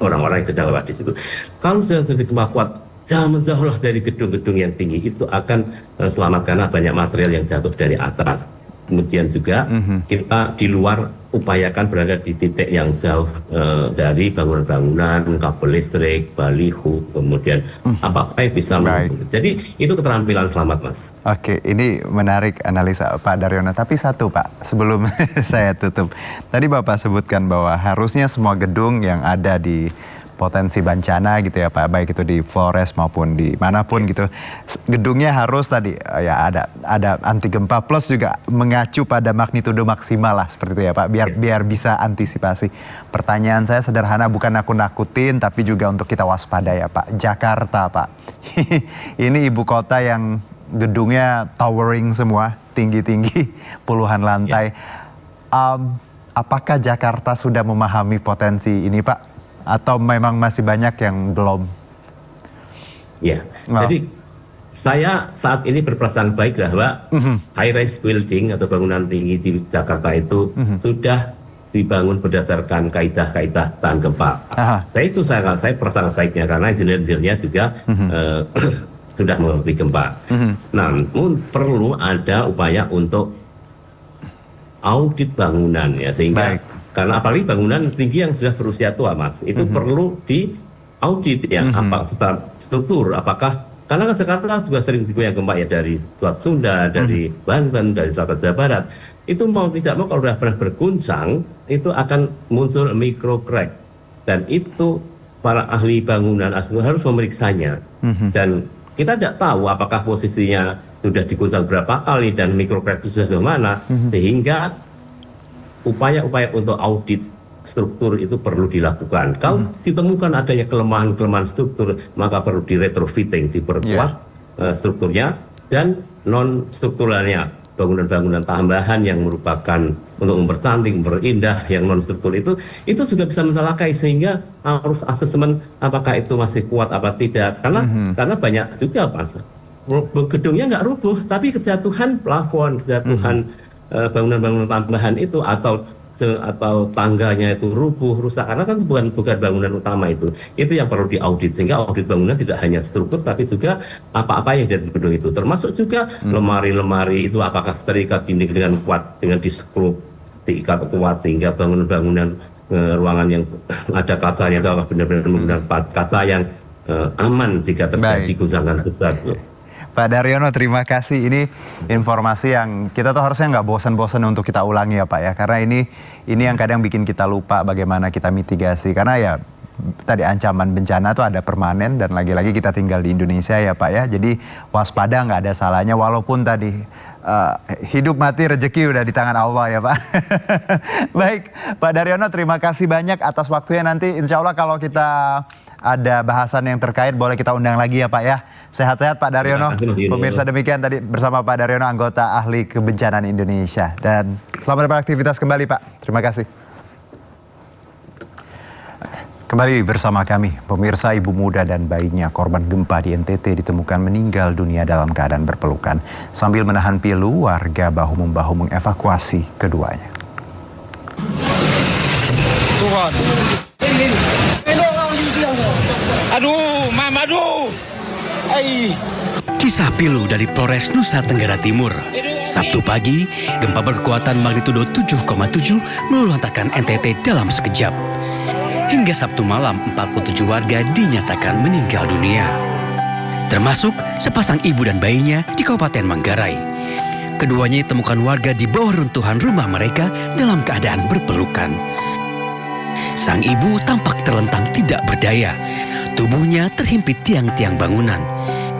orang-orang yang sedang lewat di situ. Kalau sudah terjadi gempa kuat, jangan menjauhlah dari gedung-gedung yang tinggi. Itu akan selamat karena banyak material yang jatuh dari atas. Kemudian juga kita di luar upayakan berada di titik yang jauh dari bangunan-bangunan, kabel listrik, baliho, kemudian apa-apa yang bisa menghubungi. Jadi itu keterampilan selamat, Mas.
Oke, ini menarik analisa Pak Daryono. Tapi satu Pak, sebelum saya tutup. Tadi Bapak sebutkan bahwa harusnya semua gedung yang ada di potensi bencana gitu ya Pak, baik itu di Flores maupun di manapun gitu, gedungnya harus tadi ya ada anti gempa plus juga mengacu pada magnitudo maksimal lah seperti itu ya Pak, biar bisa antisipasi. Pertanyaan saya sederhana, bukan aku nakutin tapi juga untuk kita waspada ya Pak. Jakarta Pak, ini ibu kota yang gedungnya towering semua, tinggi-tinggi, puluhan lantai. Apakah Jakarta sudah memahami potensi ini Pak? Atau memang masih banyak yang belum?
Ya, jadi saya saat ini berperasaan baik bahwa high-rise building atau bangunan tinggi di Jakarta itu sudah dibangun berdasarkan kaidah-kaidah tahan gempa. Nah, itu saya perasaan baiknya karena engineer-nya juga sudah mengerti gempa. Namun perlu ada upaya untuk audit bangunan ya, sehingga karena apalagi bangunan tinggi yang sudah berusia tua, Mas, itu perlu diaudit ya, apa struktur, apakah karena kan Jakarta juga sering digoyang gempa ya dari Selat Sunda, dari Banten, dari Selatan Jawa Barat. Itu mau tidak mau kalau sudah pernah berguncang, itu akan muncul micro crack. Dan itu para ahli bangunan harus memeriksanya. Dan kita tidak tahu apakah posisinya sudah diguncang berapa kali dan micro crack itu sudah mana, sehingga upaya-upaya untuk audit struktur itu perlu dilakukan. Kalau ditemukan adanya kelemahan-kelemahan struktur, maka perlu di-retrofitting, diperkuat strukturnya, dan non-strukturalnya, bangunan-bangunan tambahan yang merupakan untuk mempercantik, memperindah yang non-struktur itu juga bisa mencelakai, sehingga harus asesmen apakah itu masih kuat apa tidak. Karena banyak juga Mas, gedungnya nggak rubuh, tapi kejatuhan plafon, kejatuhan bangunan-bangunan tambahan itu atau tangganya itu rubuh, rusak, karena kan bukan bangunan utama itu yang perlu diaudit, sehingga audit bangunan tidak hanya struktur tapi juga apa-apa yang dari gedung itu, termasuk juga lemari-lemari itu apakah terikat dinding dengan kuat, dengan diskrup, diikat kuat, sehingga bangunan-bangunan ruangan yang ada kacanya itu apakah benar-benar menggunakan kaca yang aman jika terjadi guncangan besar.
Pak Daryono, terima kasih. Ini informasi yang kita tuh harusnya nggak bosan-bosan untuk kita ulangi ya Pak ya. Karena ini yang kadang bikin kita lupa bagaimana kita mitigasi. Karena ya tadi ancaman bencana tuh ada permanen dan lagi-lagi kita tinggal di Indonesia ya Pak ya. Jadi waspada, nggak ada salahnya walaupun tadi hidup mati rezeki udah di tangan Allah ya Pak. Baik Pak Daryono, terima kasih banyak atas waktunya. Nanti insya Allah kalau kita ada bahasan yang terkait boleh kita undang lagi ya Pak ya. Sehat-sehat Pak Daryono. Pemirsa, demikian tadi bersama Pak Daryono, anggota ahli kebencanaan Indonesia. Dan selamat beraktivitas kembali Pak. Terima kasih. Kembali bersama kami, pemirsa, ibu muda dan bayinya korban gempa di NTT ditemukan meninggal dunia dalam keadaan berpelukan. Sambil menahan pilu, warga bahu-membahu mengevakuasi keduanya.
Tuhan. Aduh, Mama, aduh.
Kisah pilu dari Polres Nusa Tenggara Timur. Sabtu pagi, gempa berkekuatan magnitudo 7,7 meluluhlantakkan NTT dalam sekejap. Hingga Sabtu malam, 47 warga dinyatakan meninggal dunia. Termasuk sepasang ibu dan bayinya di Kabupaten Manggarai. Keduanya ditemukan warga di bawah runtuhan rumah mereka dalam keadaan berpelukan. Sang ibu tampak terlentang tidak berdaya. Tubuhnya terhimpit tiang-tiang bangunan.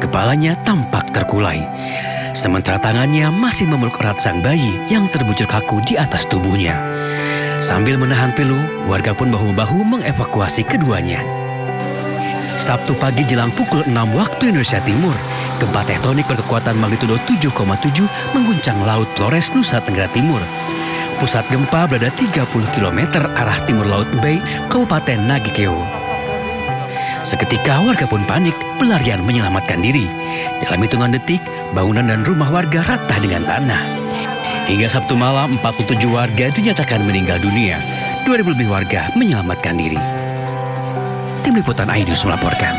Kepalanya tampak terkulai. Sementara tangannya masih memeluk erat sang bayi yang terbujur kaku di atas tubuhnya. Sambil menahan pilu, warga pun bahu-membahu mengevakuasi keduanya. Sabtu pagi jelang pukul 6 waktu Indonesia Timur, gempa tektonik berkekuatan magnitudo 7,7 mengguncang Laut Flores, Nusa Tenggara Timur. Pusat gempa berada 30 km arah timur Laut Bay, Kabupaten Nagekeo. Seketika warga pun panik, berlarian menyelamatkan diri. Dalam hitungan detik, bangunan dan rumah warga rata dengan tanah. Hingga Sabtu malam, 47 warga dinyatakan meninggal dunia. 2.000 lebih warga menyelamatkan diri. Tim Liputan iNews melaporkan.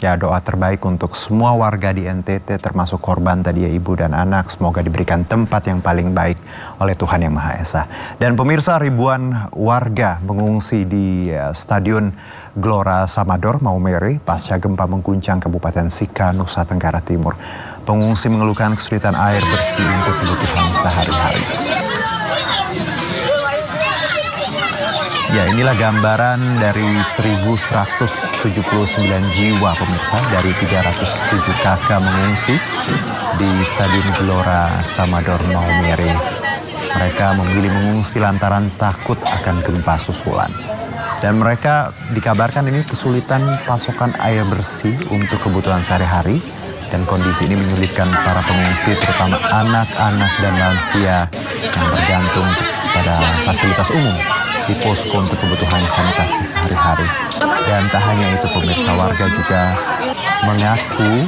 Ya, doa terbaik untuk semua warga di NTT termasuk korban tadi ya, ibu dan anak. Semoga diberikan tempat yang paling baik oleh Tuhan Yang Maha Esa. Dan pemirsa, ribuan warga mengungsi di Stadion Gelora Samador, Maumere pasca gempa mengguncang Kabupaten Sika, Nusa Tenggara Timur. Pengungsi mengeluhkan kesulitan air bersih untuk kebutuhan sehari-hari. Ya, inilah gambaran dari 1.179 jiwa pemirsa dari 307 kakak mengungsi di Stadion Gelora Samador, Maumere. Mereka memilih mengungsi lantaran takut akan gempa susulan. Dan mereka dikabarkan ini kesulitan pasokan air bersih untuk kebutuhan sehari-hari. Dan kondisi ini menyulitkan para pengungsi, terutama anak-anak dan lansia yang bergantung pada fasilitas umum di posko untuk kebutuhan sanitasi sehari-hari. Dan tak hanya itu pemirsa, warga juga mengaku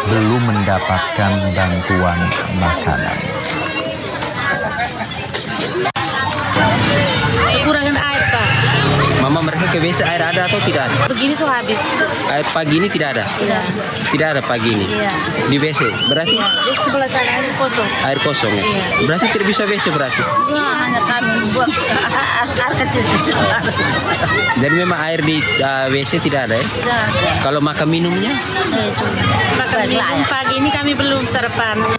belum mendapatkan bantuan makanan.
Kekurangan air, Pak.
Mama, mereka ke WC air ada atau tidak ada?
Begini so habis.
Air pagi ini tidak ada?
Tidak.
Tidak ada pagi ini?
Iya.
Di WC? Berarti?
Iya. Di sebelah sana air kosong.
Air kosong ya?
Iya.
Berarti tidak bisa WC berarti?
Ya, hanya kami buat air kecil.
Jadi memang air di WC tidak ada ya?
Tidak ada.
Kalau makan minumnya?
Makan minum pagi ini kami belum sarapan.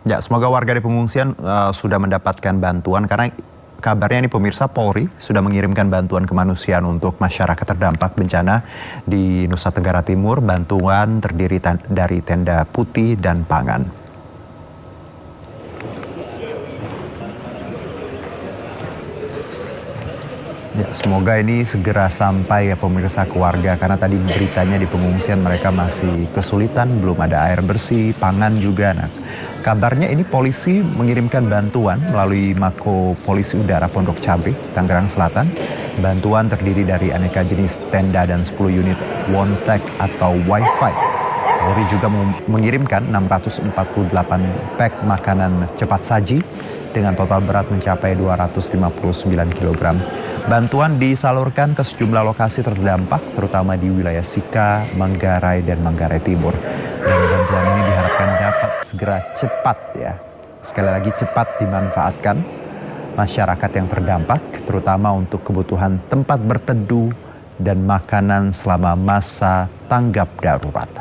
Ya, semoga warga di pengungsian sudah mendapatkan bantuan, karena kabarnya ini pemirsa, Polri sudah mengirimkan bantuan kemanusiaan untuk masyarakat terdampak bencana di Nusa Tenggara Timur. Bantuan terdiri dari tenda putih dan pangan. Ya, semoga ini segera sampai ya pemirsa ke warga, karena tadi beritanya di pengungsian mereka masih kesulitan, belum ada air bersih, pangan juga. Nah, kabarnya ini polisi mengirimkan bantuan melalui Mako Polisi Udara Pondok Cabe, Tangerang Selatan. Bantuan terdiri dari aneka jenis tenda dan 10 unit Wontek atau Wi-Fi. Polri juga mengirimkan 648 pack makanan cepat saji dengan total berat mencapai 259 kg. Bantuan disalurkan ke sejumlah lokasi terdampak, terutama di wilayah Sika, Manggarai, dan Manggarai Timur. Dan bantuan ini diharapkan dapat segera cepat ya. Sekali lagi cepat dimanfaatkan masyarakat yang terdampak, terutama untuk kebutuhan tempat berteduh dan makanan selama masa tanggap darurat.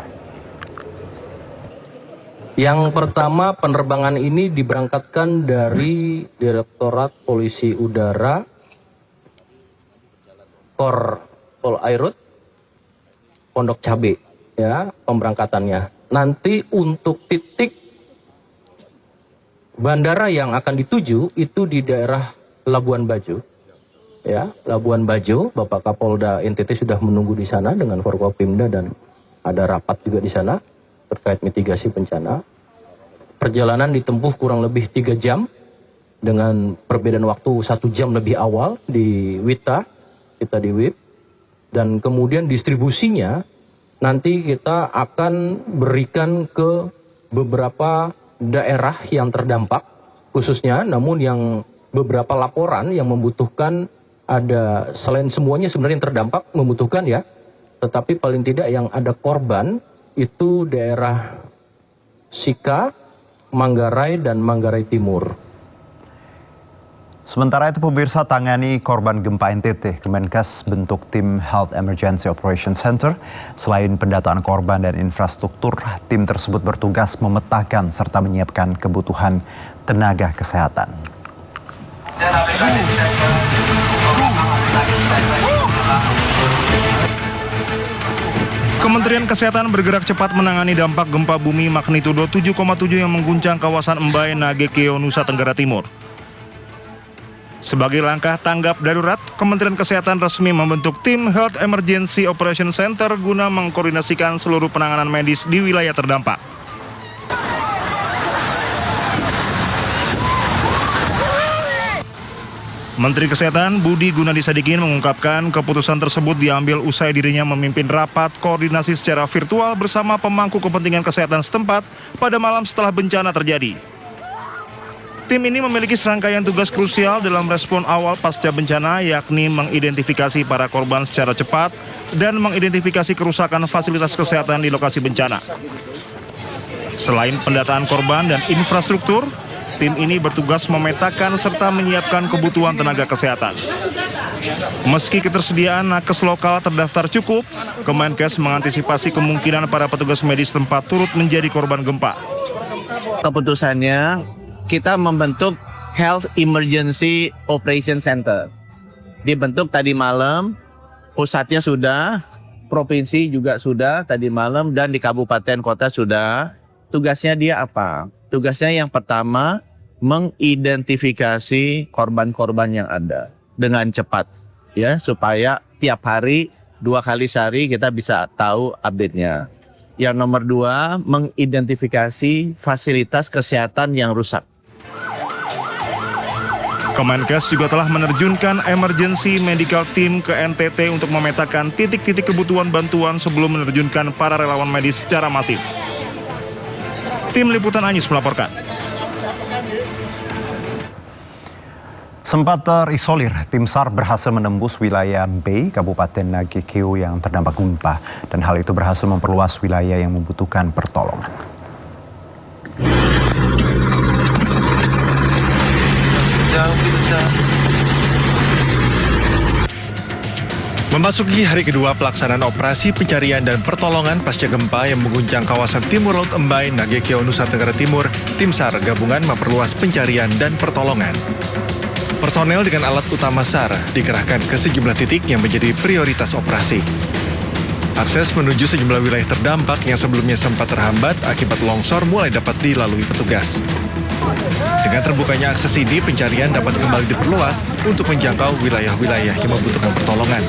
Yang pertama, penerbangan ini diberangkatkan dari Direktorat Polisi Udara, Kor Polairut, Pondok Cabe, ya pemberangkatannya. Nanti untuk titik bandara yang akan dituju itu di daerah Labuan Bajo, ya Labuan Bajo. Bapak Kapolda NTT sudah menunggu di sana dengan Forkopimda dan ada rapat juga di sana terkait mitigasi bencana. Perjalanan ditempuh kurang lebih 3 jam dengan perbedaan waktu 1 jam lebih awal di Wita, kita di WIP, dan kemudian distribusinya nanti kita akan berikan ke beberapa daerah yang terdampak khususnya, namun yang beberapa laporan yang membutuhkan ada, selain semuanya sebenarnya yang terdampak membutuhkan ya, tetapi paling tidak yang ada korban itu daerah Sika, Manggarai, dan Manggarai Timur.
Sementara itu pemirsa, tangani korban gempa NTT, Kemenkes bentuk tim Health Emergency Operation Center. Selain pendataan korban dan infrastruktur, tim tersebut bertugas memetakan serta menyiapkan kebutuhan tenaga kesehatan.
Kementerian Kesehatan bergerak cepat menangani dampak gempa bumi magnitudo 7,7 yang mengguncang kawasan Mbae, Nagekeo, Nusa Tenggara Timur. Sebagai langkah tanggap darurat, Kementerian Kesehatan resmi membentuk tim Health Emergency Operation Center guna mengkoordinasikan seluruh penanganan medis di wilayah terdampak. Menteri Kesehatan Budi Gunadi Sadikin mengungkapkan keputusan tersebut diambil usai dirinya memimpin rapat koordinasi secara virtual bersama pemangku kepentingan kesehatan setempat pada malam setelah bencana terjadi. Tim ini memiliki serangkaian tugas krusial dalam respon awal pasca bencana, yakni mengidentifikasi para korban secara cepat dan mengidentifikasi kerusakan fasilitas kesehatan di lokasi bencana. Selain pendataan korban dan infrastruktur, tim ini bertugas memetakan serta menyiapkan kebutuhan tenaga kesehatan. Meski ketersediaan nakes lokal terdaftar cukup, Kemenkes mengantisipasi kemungkinan para petugas medis tempat turut menjadi korban gempa.
Keputusannya, kita membentuk Health Emergency Operation Center. Dibentuk tadi malam, pusatnya sudah, provinsi juga sudah tadi malam, dan di kabupaten kota sudah. Tugasnya dia apa? Tugasnya yang pertama, mengidentifikasi korban-korban yang ada dengan cepat, ya, supaya tiap hari 2 kali sehari kita bisa tahu update-nya. Yang nomor 2, mengidentifikasi fasilitas kesehatan yang rusak.
Kemenkes juga telah menerjunkan emergency medical team ke NTT untuk memetakan titik-titik kebutuhan bantuan sebelum menerjunkan para relawan medis secara masif. Tim Liputan Anyus melaporkan.
Sempat terisolir, tim SAR berhasil menembus wilayah Mbae, Kabupaten Nagekeo yang terdampak gempa, dan hal itu berhasil memperluas wilayah yang membutuhkan pertolongan.
Memasuki hari kedua pelaksanaan operasi pencarian dan pertolongan pasca gempa yang mengguncang kawasan timur laut Mbae, Nagekeo, Nusa Tenggara Timur, tim SAR gabungan memperluas pencarian dan pertolongan. Personel dengan alat utama SAR dikerahkan ke sejumlah titik yang menjadi prioritas operasi. Akses menuju sejumlah wilayah terdampak yang sebelumnya sempat terhambat akibat longsor mulai dapat dilalui petugas. Dengan terbukanya akses ini, pencarian dapat kembali diperluas untuk menjangkau wilayah-wilayah yang membutuhkan pertolongan.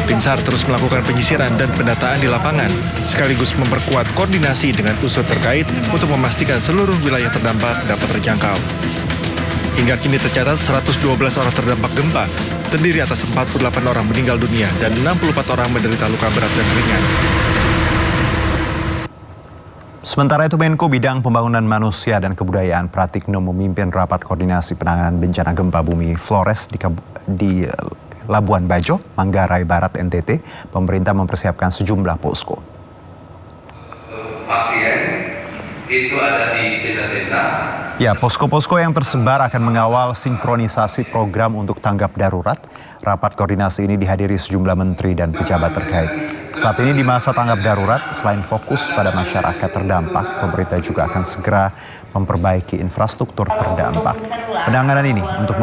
Tim SAR terus melakukan penyisiran dan pendataan di lapangan, sekaligus memperkuat koordinasi dengan unsur terkait untuk memastikan seluruh wilayah terdampak dapat terjangkau. Hingga kini tercatat 112 orang terdampak gempa, terdiri atas 48 orang meninggal dunia dan 64 orang menderita luka berat dan ringan.
Sementara itu, Menko Bidang Pembangunan Manusia dan Kebudayaan Pratikno memimpin rapat koordinasi penanganan bencana gempa bumi Flores di Labuan Bajo, Manggarai Barat, NTT. Pemerintah mempersiapkan sejumlah posko.
Pasien itu ada di tenda-tenda.
Ya, posko-posko yang tersebar akan mengawal sinkronisasi program untuk tanggap darurat. Rapat koordinasi ini dihadiri sejumlah menteri dan pejabat terkait. Saat ini di masa tanggap darurat, selain fokus pada masyarakat terdampak, pemerintah juga akan segera memperbaiki infrastruktur terdampak. Penanganan ini untuk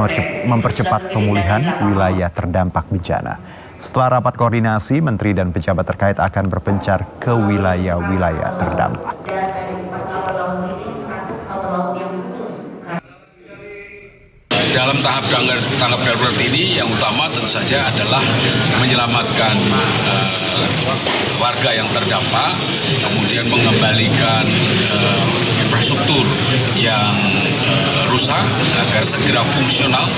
mempercepat pemulihan wilayah terdampak bencana. Setelah rapat koordinasi, menteri dan pejabat terkait akan berpencar ke wilayah-wilayah terdampak.
Dalam tahap tanggap darurat ini yang utama tentu saja adalah menyelamatkan warga yang terdampak, kemudian mengembalikan infrastruktur yang rusak agar segera fungsional,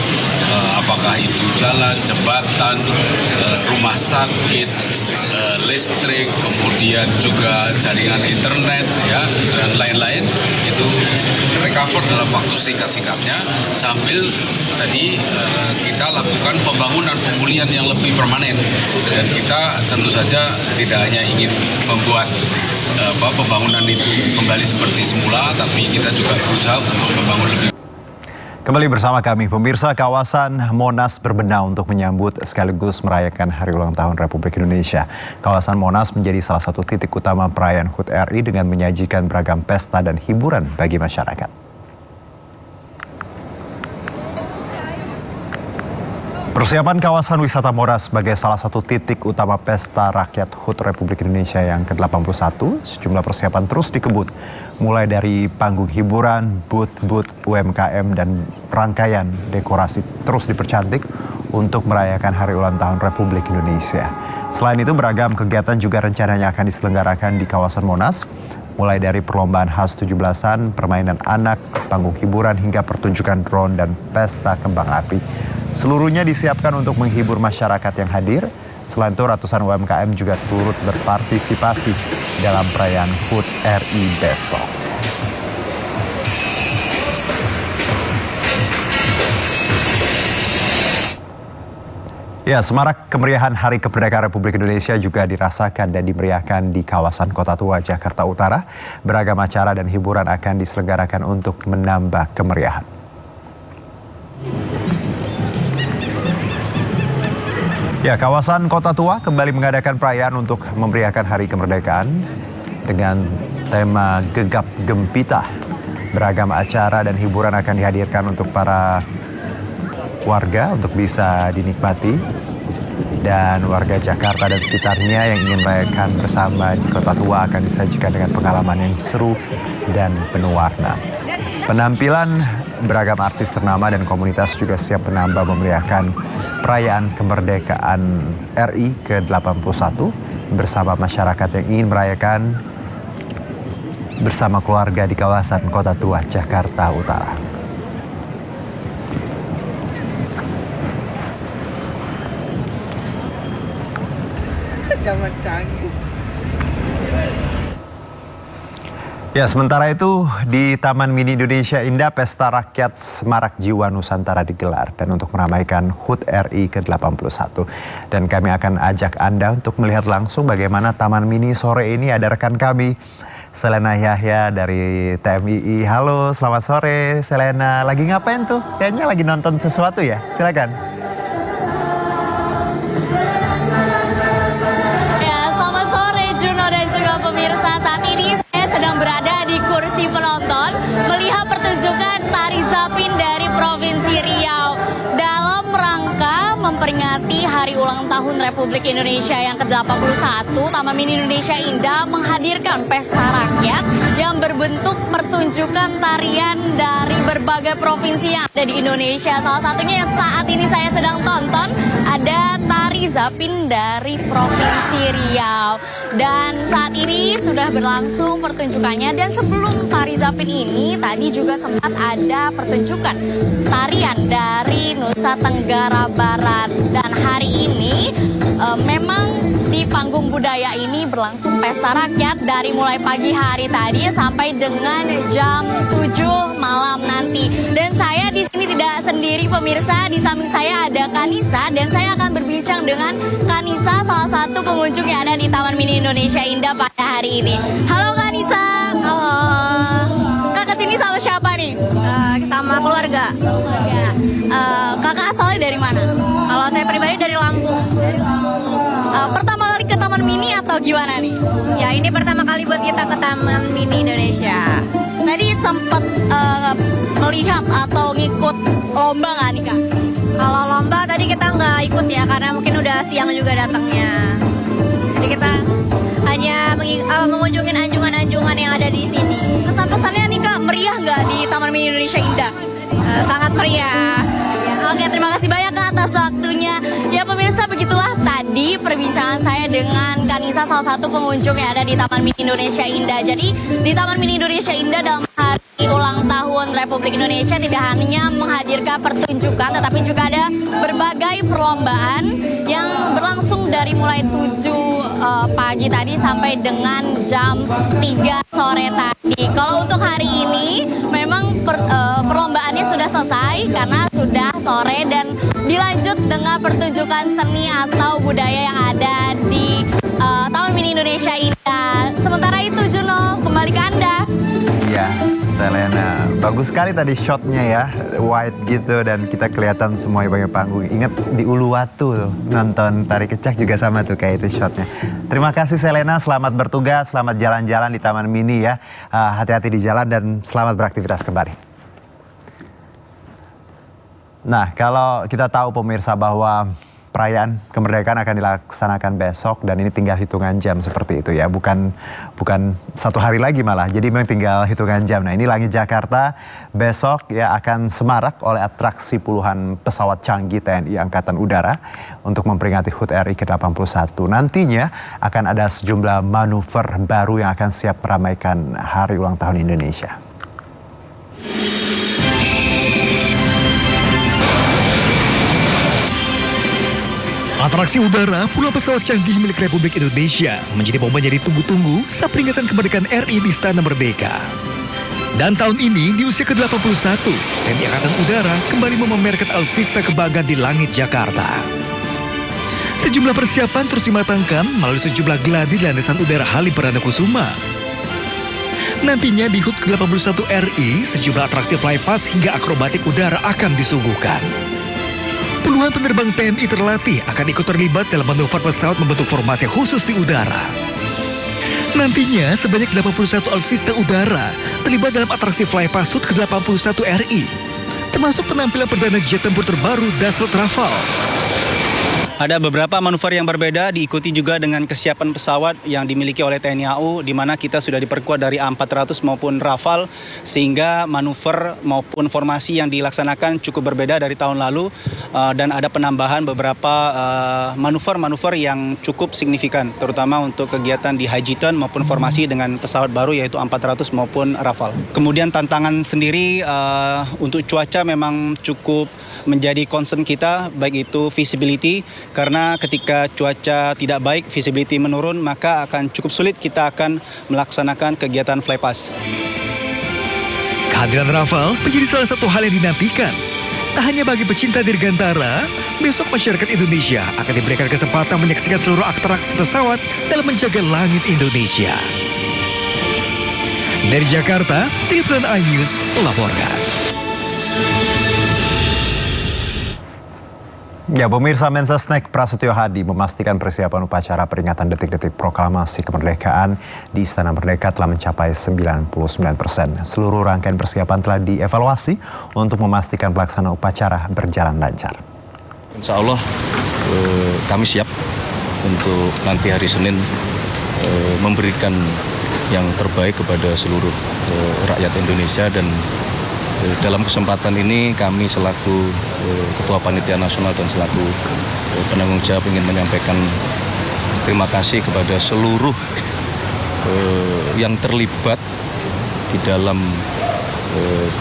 apakah itu jalan, jembatan, rumah sakit, listrik, kemudian juga jaringan internet, ya, dan lain-lain, itu recover dalam waktu singkat-singkatnya, sambil tadi kita lakukan pembangunan pemulihan yang lebih permanen, dan kita tentu saja tidak hanya ingin membuat pembangunan itu kembali seperti semula, tapi kita juga berusaha untuk membangun lebih.
Kembali bersama kami, pemirsa. Kawasan Monas berbenah untuk menyambut sekaligus merayakan Hari Ulang Tahun Republik Indonesia. Kawasan Monas menjadi salah satu titik utama perayaan HUT RI dengan menyajikan beragam pesta dan hiburan bagi masyarakat. Persiapan kawasan wisata Monas sebagai salah satu titik utama Pesta Rakyat HUT Republik Indonesia yang ke-81, sejumlah persiapan terus dikebut. Mulai dari panggung hiburan, booth-booth UMKM, dan rangkaian dekorasi terus dipercantik untuk merayakan Hari Ulang Tahun Republik Indonesia. Selain itu, beragam kegiatan juga rencananya akan diselenggarakan di kawasan Monas, mulai dari perlombaan khas 17-an, permainan anak, panggung hiburan, hingga pertunjukan drone dan pesta kembang api. Seluruhnya disiapkan untuk menghibur masyarakat yang hadir. Selain itu, ratusan UMKM juga turut berpartisipasi dalam perayaan HUT RI besok. Ya, semarak kemeriahan Hari Kemerdekaan Republik Indonesia juga dirasakan dan dimeriahkan di kawasan Kota Tua, Jakarta Utara. Beragam acara dan hiburan akan diselenggarakan untuk menambah kemeriahan. Ya, kawasan Kota Tua kembali mengadakan perayaan untuk memeriahkan Hari Kemerdekaan dengan tema Gegap Gempita. Beragam acara dan hiburan akan dihadirkan untuk para warga untuk bisa dinikmati, dan warga Jakarta dan sekitarnya yang ingin merayakan bersama di Kota Tua akan disajikan dengan pengalaman yang seru dan penuh warna. Penampilan beragam artis ternama dan komunitas juga siap menambah memeriahkan perayaan kemerdekaan RI ke-81 bersama masyarakat yang ingin merayakan bersama keluarga di kawasan Kota Tua, Jakarta Utara.
Zaman canggih.
Ya, sementara itu di Taman Mini Indonesia Indah, Pesta Rakyat Semarak Jiwa Nusantara digelar dan untuk meramaikan HUT RI ke-81. Dan kami akan ajak Anda untuk melihat langsung bagaimana Taman Mini sore ini. Ada rekan kami, Selena Yahya dari TMII. Halo, selamat sore Selena. Lagi ngapain tuh? Kayaknya lagi nonton sesuatu ya? Silakan.
Berada di kursi penonton melihat pertunjukan tari zapin dari Provinsi Riau dalam rangka memperingati Hari Ulang Tahun Republik Indonesia yang ke-81. Taman Mini Indonesia Indah menghadirkan pesta rakyat yang berbentuk pertunjukan tarian dari berbagai provinsi yang ada di Indonesia. Salah satunya yang saat ini saya sedang tonton ada tari zapin dari Provinsi Riau. Dan saat ini sudah berlangsung pertunjukannya, dan sebelum tari zapin ini tadi juga sempat ada pertunjukan tarian dari Nusa Tenggara Barat. Dan hari ini memang di panggung budaya ini berlangsung pesta rakyat dari mulai pagi hari tadi sampai dengan jam 7 malam nanti. Dan saya di sini tidak sendiri pemirsa, di samping saya ada Kanisa dan saya akan berbincang dengan Kanisa, salah satu pengunjung yang ada di Taman Mini Indonesia Indah pada hari ini. Halo Kanisa.
Halo.
Kak kesini sama siapa nih?
Sama keluarga.
Kakak asalnya dari mana?
Kalau saya pribadi dari Lampung.
Pertama kali ke Taman Mini atau gimana nih?
Ya, ini pertama kali buat kita ke Taman Mini Indonesia.
Tadi sempat melihat atau ngikut lomba nggak nih Kak?
Kalau lomba tadi kita nggak ikut ya, karena mungkin udah siang juga datangnya. Jadi kita hanya mengunjungi anjungan-anjungan yang ada di sini.
Pesan-pesannya nih Kak, meriah nggak di Taman Mini Indonesia Indah?
Sangat meriah.
Oke, terima kasih banyak Kak atas waktunya. Ya pemirsa, begitulah tadi perbincangan saya dengan Kanisa, salah satu pengunjung yang ada di Taman Mini Indonesia Indah. Jadi di Taman Mini Indonesia Indah dalam Hari Ulang Tahun Republik Indonesia tidak hanya menghadirkan pertunjukan, tetapi juga ada berbagai perlombaan yang berlangsung dari mulai 7 pagi tadi sampai dengan jam 3 sore tadi. Kalau untuk hari ini memang perlombaannya sudah selesai karena sudah sore, dan dilanjut dengan pertunjukan seni atau budaya yang ada di Taman Mini Indonesia Indah. Sementara itu Juno, kembali ke Anda.
Ya, Selena, bagus sekali tadi shotnya ya, wide gitu, dan kita kelihatan semuanya banyak panggung. Ingat di Uluwatu nonton tari kecak juga sama tuh kayak itu shotnya. Terima kasih Selena, selamat bertugas, selamat jalan-jalan di Taman Mini ya. Hati-hati di jalan dan selamat beraktivitas kembali. Nah, kalau kita tahu pemirsa bahwa perayaan kemerdekaan akan dilaksanakan besok dan ini tinggal hitungan jam seperti itu ya, bukan 1 hari lagi malah, jadi memang tinggal hitungan jam. Nah, ini langit Jakarta besok ya akan semarak oleh atraksi puluhan pesawat canggih TNI Angkatan Udara untuk memperingati HUT RI ke-81. Nantinya akan ada sejumlah manuver baru yang akan siap meramaikan hari ulang tahun Indonesia.
Atraksi udara puluhan pesawat canggih milik Republik Indonesia menjadi momen yang ditunggu-tunggu saat peringatan kemerdekaan RI di Istana Merdeka. Dan tahun ini di usia ke-81, TNI Angkatan Udara kembali memamerkan alutsista kebanggaan di langit Jakarta. Sejumlah persiapan terus dimatangkan melalui sejumlah gladi di landasan udara Halim Perdana Kusuma. Nantinya di HUT ke-81 RI, sejumlah atraksi flypass hingga akrobatik udara akan disuguhkan. Puluhan penerbang TNI terlatih akan ikut terlibat dalam manuver pesawat membentuk formasi khusus di udara. Nantinya sebanyak 81 alutsista udara terlibat dalam atraksi flypass HUT ke-81 RI, termasuk penampilan perdana jet tempur terbaru Dassault Rafale.
Ada beberapa manuver yang berbeda, diikuti juga dengan kesiapan pesawat yang dimiliki oleh TNI AU, di mana kita sudah diperkuat dari A400 maupun Rafale, sehingga manuver maupun formasi yang dilaksanakan cukup berbeda dari tahun lalu, dan ada penambahan beberapa manuver-manuver yang cukup signifikan, terutama untuk kegiatan di Hajiton maupun formasi dengan pesawat baru yaitu A400 maupun Rafale. Kemudian tantangan sendiri untuk cuaca memang cukup menjadi concern kita, baik itu visibility, karena ketika cuaca tidak baik, visibility menurun, maka akan cukup sulit kita akan melaksanakan kegiatan flypass.
Kehadiran Rafale menjadi salah satu hal yang dinantikan. Tak hanya bagi pecinta dirgantara, besok masyarakat Indonesia akan diberikan kesempatan menyaksikan seluruh atraksi pesawat dalam menjaga langit Indonesia. Dari Jakarta, Tribun iNews melaporkan.
Ya, pemirsa, Mensesnek Prasetyo Hadi memastikan persiapan upacara peringatan detik-detik proklamasi kemerdekaan di Istana Merdeka telah mencapai 99%. Seluruh rangkaian persiapan telah dievaluasi untuk memastikan pelaksanaan upacara berjalan lancar.
Insya Allah kami siap untuk nanti hari Senin memberikan yang terbaik kepada seluruh rakyat Indonesia, dan dalam kesempatan ini kami selaku Ketua Panitia Nasional dan selaku penanggung jawab ingin menyampaikan terima kasih kepada seluruh yang terlibat di dalam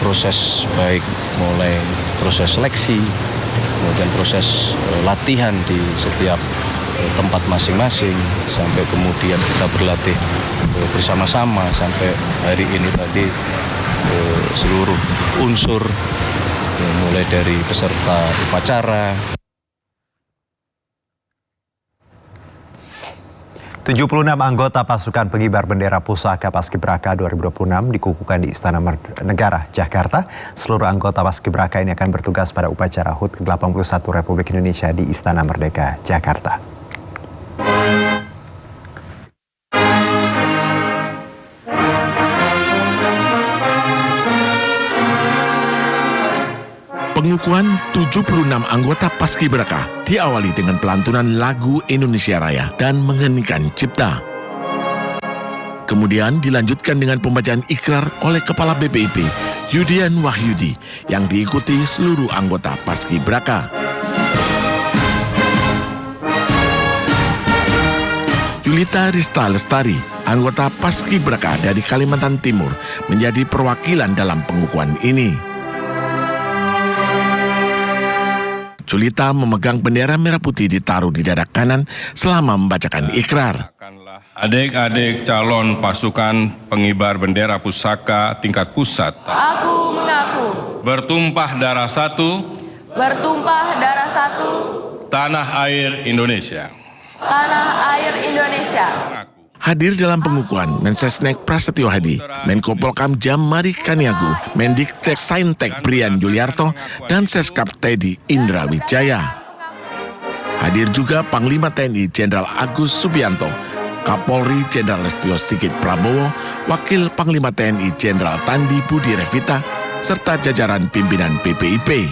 proses, baik mulai proses seleksi, kemudian proses latihan di setiap tempat masing-masing, sampai kemudian kita berlatih bersama-sama sampai hari ini tadi. Seluruh unsur mulai dari peserta upacara.
76 anggota pasukan pengibar bendera pusaka Paskibraka 2026 dikukuhkan di Istana Negara, Jakarta. Seluruh anggota Paskibraka ini akan bertugas pada upacara HUT ke-81 Republik Indonesia di Istana Merdeka, Jakarta.
Pengukuhan 76 anggota Paskibraka diawali dengan pelantunan lagu Indonesia Raya dan mengheningkan cipta. Kemudian dilanjutkan dengan pembacaan ikrar oleh Kepala BPIP Yudian Wahyudi yang diikuti seluruh anggota Paskibraka. Yulita Rista Lestari, anggota Paskibraka dari Kalimantan Timur, menjadi perwakilan dalam pengukuhan ini. Julita memegang bendera merah putih ditaruh di dada kanan selama membacakan ikrar.
Adik-adik calon pasukan pengibar bendera pusaka tingkat pusat.
Aku mengaku.
Bertumpah darah satu.
Bertumpah darah satu.
Tanah air Indonesia.
Tanah air Indonesia.
Hadir dalam pengukuhan Mensesnek Prasetyo Hadi, Menko Polkam Jamari Kaniagu, Mendiktek Saintek Brian Yuliarto, dan Seskap Teddy Indra Wijaya. Hadir juga Panglima TNI Jenderal Agus Subianto, Kapolri Jenderal Listio Sigit Prabowo, Wakil Panglima TNI Jenderal Tandi Budi Revita, serta jajaran pimpinan BPIP.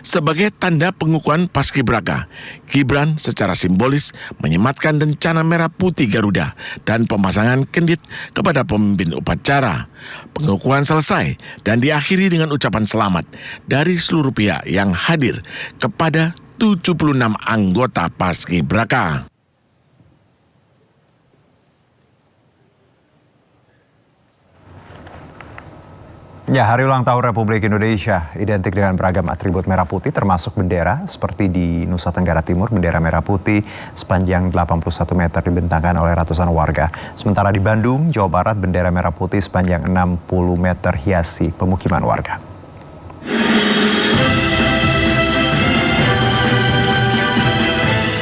Sebagai tanda pengukuhan Paskibraka, Gibran secara simbolis menyematkan lencana merah putih Garuda dan pemasangan kendit kepada pemimpin upacara. Pengukuhan selesai dan diakhiri dengan ucapan selamat dari seluruh pihak yang hadir kepada 76 anggota Paskibraka.
Ya, Hari Ulang Tahun Republik Indonesia identik dengan beragam atribut merah putih termasuk bendera. Seperti di Nusa Tenggara Timur, bendera merah putih sepanjang 81 meter dibentangkan oleh ratusan warga. Sementara di Bandung, Jawa Barat, bendera merah putih sepanjang 60 meter hiasi pemukiman warga.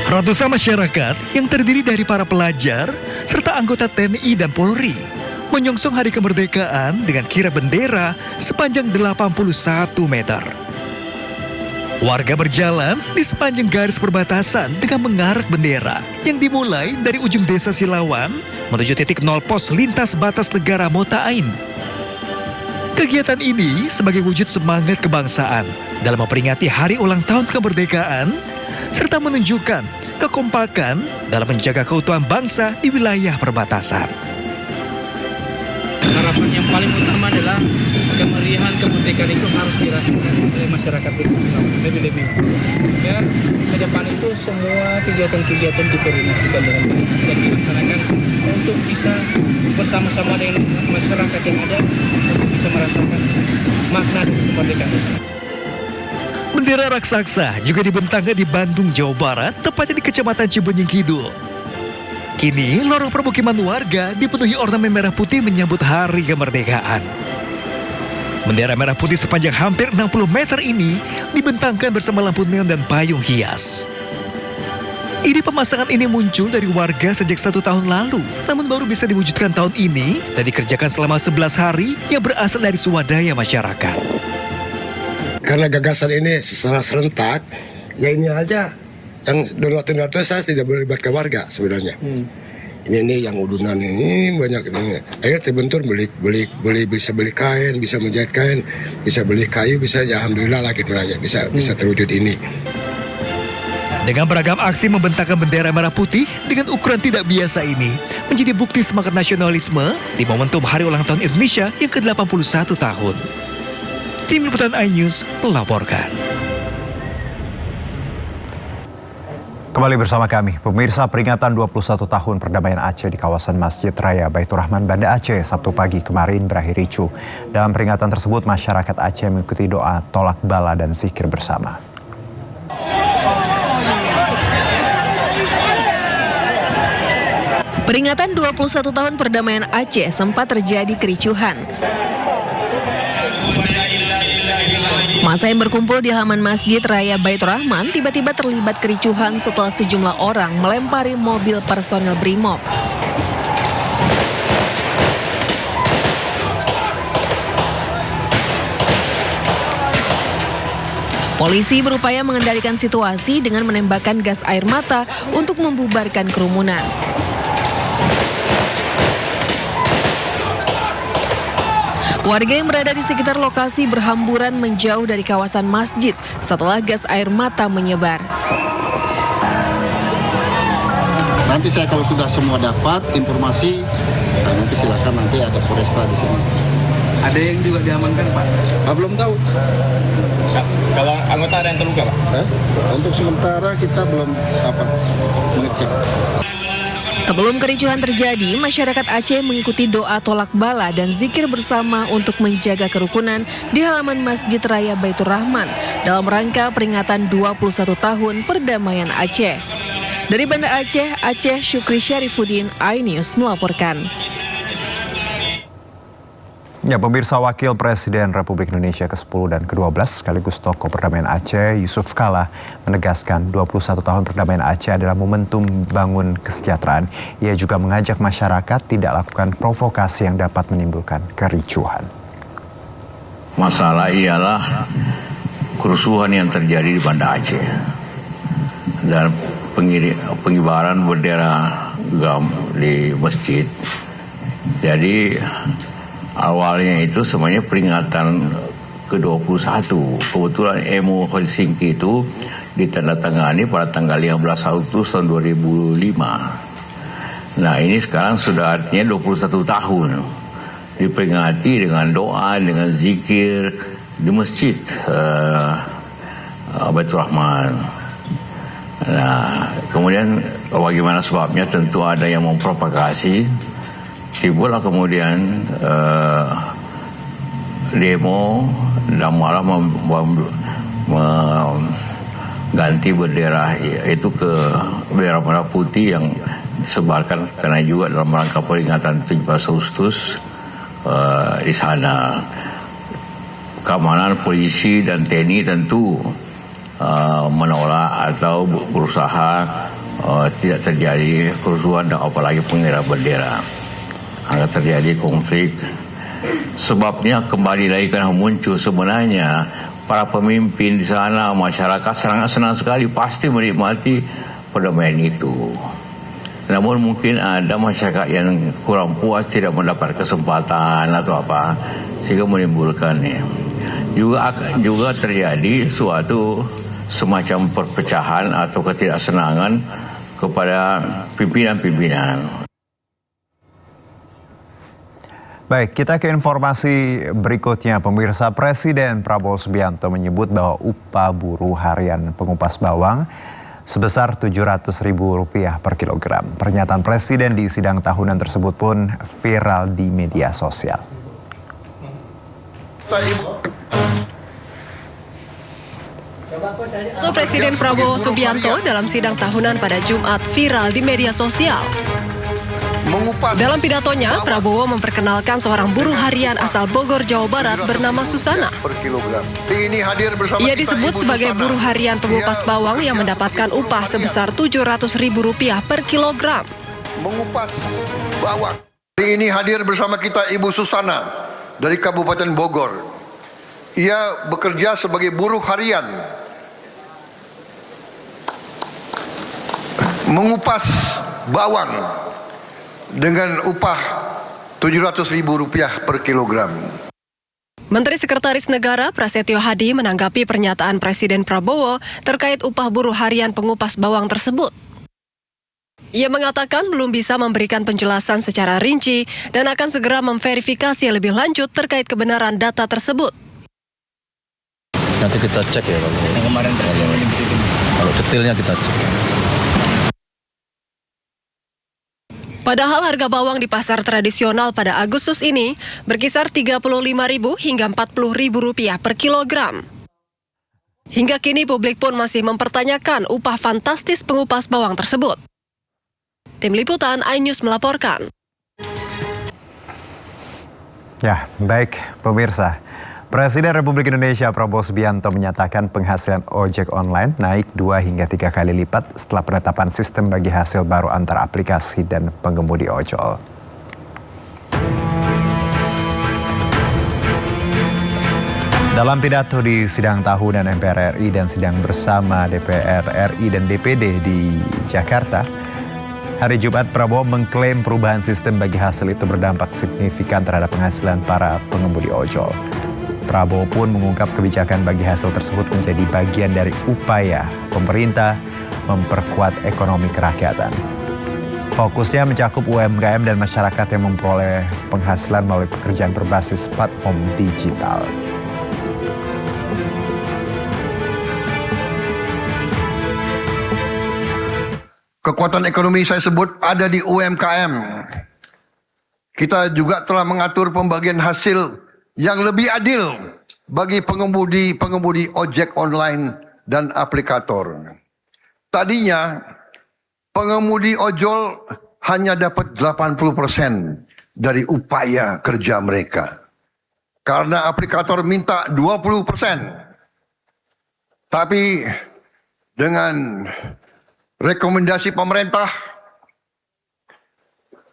Ratusan masyarakat yang terdiri dari para pelajar serta anggota TNI dan Polri menyongsong hari kemerdekaan dengan kirap bendera sepanjang 81 meter. Warga berjalan di sepanjang garis perbatasan dengan mengarak bendera yang dimulai dari ujung desa Silawan menuju titik nol pos lintas batas negara Mota Ain. Kegiatan ini sebagai wujud semangat kebangsaan dalam memperingati Hari Ulang Tahun Kemerdekaan serta menunjukkan kekompakan dalam menjaga keutuhan bangsa di wilayah perbatasan.
Harapan yang paling utama adalah kemeriahan kemerdekaan itu harus dirasakan oleh masyarakat lebih-lebih. Biar ke depan itu semua kegiatan-kegiatan dikoordinasikan dengan baik dan dilaksanakan untuk bisa bersama-sama dengan masyarakat yang ada untuk bisa merasakan makna dari kemerdekaan itu.
Bendera raksasa juga dibentangkan di Bandung, Jawa Barat, tepatnya di Kecamatan Cibenying Kidul. Kini, lorong permukiman warga dipenuhi ornamen merah putih menyambut hari kemerdekaan. Bendera merah putih sepanjang hampir 60 meter ini dibentangkan bersama lampu neon dan payung hias. Ide pemasangan ini muncul dari warga sejak 1 tahun lalu, namun baru bisa diwujudkan tahun ini dan dikerjakan selama 11 hari yang berasal dari swadaya masyarakat.
Karena gagasan ini secara serentak, ya ini aja. Yang donat-donat saya tidak boleh libatkan warga sebenarnya. Ini yang udunan ini banyak ini. Akhirnya terbentur bisa beli kain, bisa menjahit kain, bisa beli kayu, bisa ya alhamdulillah lah gitu aja bisa terwujud ini.
Dengan beragam aksi membentangkan bendera merah putih dengan ukuran tidak biasa ini menjadi bukti semangat nasionalisme di momentum Hari Ulang Tahun Indonesia yang ke-81 tahun. Tim Liputan iNews melaporkan.
Kembali bersama kami, pemirsa, peringatan 21 tahun perdamaian Aceh di kawasan Masjid Raya Baitur Rahman, Banda Aceh, Sabtu pagi kemarin berakhir ricuh. Dalam peringatan tersebut, masyarakat Aceh mengikuti doa tolak bala dan zikir bersama.
Peringatan 21 tahun perdamaian Aceh sempat terjadi kericuhan. Masa yang berkumpul di halaman Masjid Raya Baitur Rahman tiba-tiba terlibat kericuhan setelah sejumlah orang melempari mobil personel Brimob. Polisi berupaya mengendalikan situasi dengan menembakkan gas air mata untuk membubarkan kerumunan. Warga yang berada di sekitar lokasi berhamburan menjauh dari kawasan masjid setelah gas air mata menyebar.
Nanti saya kalau sudah semua dapat informasi, nanti silakan nanti ada Polresta di sini.
Ada yang juga diamankan, Pak?
Belum tahu.
Kalau anggota ada yang terluka, Pak?
Untuk sementara kita belum mengecek.
Sebelum kericuhan terjadi, masyarakat Aceh mengikuti doa tolak bala dan zikir bersama untuk menjaga kerukunan di halaman Masjid Raya Baitur Rahman dalam rangka peringatan 21 tahun perdamaian Aceh. Dari Banda Aceh, Syukri Syarifuddin, iNews melaporkan.
Ya, pemirsa, Wakil Presiden Republik Indonesia ke-10 dan ke-12 sekaligus tokoh perdamaian Aceh, Yusuf Kala, menegaskan 21 tahun perdamaian Aceh adalah momentum bangun kesejahteraan. Ia juga mengajak masyarakat tidak lakukan provokasi yang dapat menimbulkan kericuhan.
Masalah ialah kerusuhan yang terjadi di Banda Aceh dan pengibaran bendera di masjid. Jadi awalnya itu semuanya peringatan ke-21. Kebetulan MOU Helsinki itu ditandatangani pada tanggal 15 Agustus tahun 2005. Nah, ini sekarang sudah artinya 21 tahun. Diperingati dengan doa, dengan zikir di masjid Baitur Rahman. Nah, kemudian bagaimana sebabnya? Tentu ada yang mempropagasi. Timbullah kemudian demo dan malah mengganti bendera itu ke bendera merah putih yang disebarkan karena juga dalam rangka peringatan 17 Agustus di sana. Keamanan polisi dan TNI tentu menolak atau berusaha tidak terjadi kerusuhan dan apalagi pengibaran bendera. Agar terjadi konflik. Sebabnya kembali lagi karena muncul sebenarnya para pemimpin di sana, masyarakat sangat senang sekali, pasti menikmati perdamaian itu. Namun mungkin ada masyarakat yang kurang puas, tidak mendapat kesempatan atau apa, sehingga menimbulkan juga terjadi suatu semacam perpecahan atau ketidaksenangan kepada pimpinan-pimpinan.
Baik, kita ke informasi berikutnya. Pemirsa, Presiden Prabowo Subianto menyebut bahwa upah buruh harian pengupas bawang sebesar Rp700.000 per kilogram. Pernyataan Presiden di sidang tahunan tersebut pun viral di media sosial.
Itu Presiden Prabowo Subianto dalam sidang tahunan pada Jumat viral di media sosial. Dalam pidatonya, Prabowo memperkenalkan seorang buruh harian asal Bogor, Jawa Barat bernama Susana. Ia disebut sebagai buruh harian pengupas bawang yang mendapatkan upah sebesar Rp700.000 per kilogram.
Mengupas bawang. Hari ini hadir bersama kita Ibu Susana dari Kabupaten Bogor. Ia bekerja sebagai buruh harian. Mengupas bawang dengan upah Rp700.000 per kilogram.
Menteri Sekretaris Negara Prasetyo Hadi menanggapi pernyataan Presiden Prabowo terkait upah buruh harian pengupas bawang tersebut. Ia mengatakan belum bisa memberikan penjelasan secara rinci dan akan segera memverifikasi lebih lanjut terkait kebenaran data tersebut.
Nanti kita cek ya yang kemarin kalau detailnya kita cek.
Padahal harga bawang di pasar tradisional pada Agustus ini berkisar Rp35.000 hingga Rp40.000 per kilogram. Hingga kini publik pun masih mempertanyakan upah fantastis pengupas bawang tersebut. Tim Liputan iNews melaporkan.
Ya, baik pemirsa. Presiden Republik Indonesia Prabowo Subianto menyatakan penghasilan ojek online naik 2 hingga 3 kali lipat setelah penetapan sistem bagi hasil baru antar aplikasi dan pengemudi ojol. Dalam pidato di sidang tahunan MPR RI dan sidang bersama DPR RI dan DPD di Jakarta, hari Jumat Prabowo mengklaim perubahan sistem bagi hasil itu berdampak signifikan terhadap penghasilan para pengemudi ojol. Prabowo pun mengungkap kebijakan bagi hasil tersebut menjadi bagian dari upaya pemerintah memperkuat ekonomi kerakyatan. Fokusnya mencakup UMKM dan masyarakat yang memperoleh penghasilan melalui pekerjaan berbasis platform digital.
Kekuatan ekonomi saya sebut ada di UMKM. Kita juga telah mengatur pembagian hasil yang lebih adil bagi pengemudi ojek online dan aplikator. Tadinya pengemudi ojol hanya dapat 80% dari upaya kerja mereka. Karena aplikator minta 20%. Tapi dengan rekomendasi pemerintah,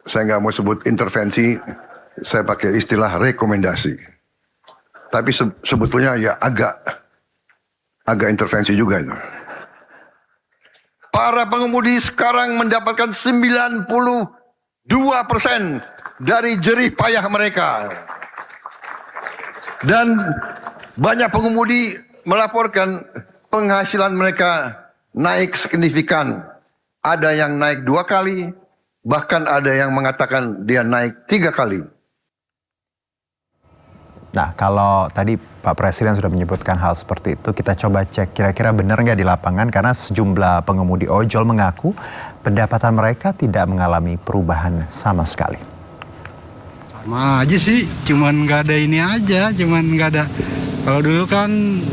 saya nggak mau sebut intervensi, saya pakai istilah rekomendasi. Tapi sebetulnya ya agak intervensi juga itu. Para pengemudi sekarang mendapatkan 92% dari jerih payah mereka. Dan
Banyak pengemudi melaporkan penghasilan mereka naik signifikan. Ada yang naik 2 kali, bahkan ada yang mengatakan dia naik 3 kali.
Nah, kalau tadi Pak Presiden sudah menyebutkan hal seperti itu, kita coba cek kira-kira benar nggak di lapangan, karena sejumlah pengemudi ojol mengaku pendapatan mereka tidak mengalami perubahan sama sekali.
Sama aja sih, cuman nggak ada ini aja, cuman nggak ada. Kalau dulu kan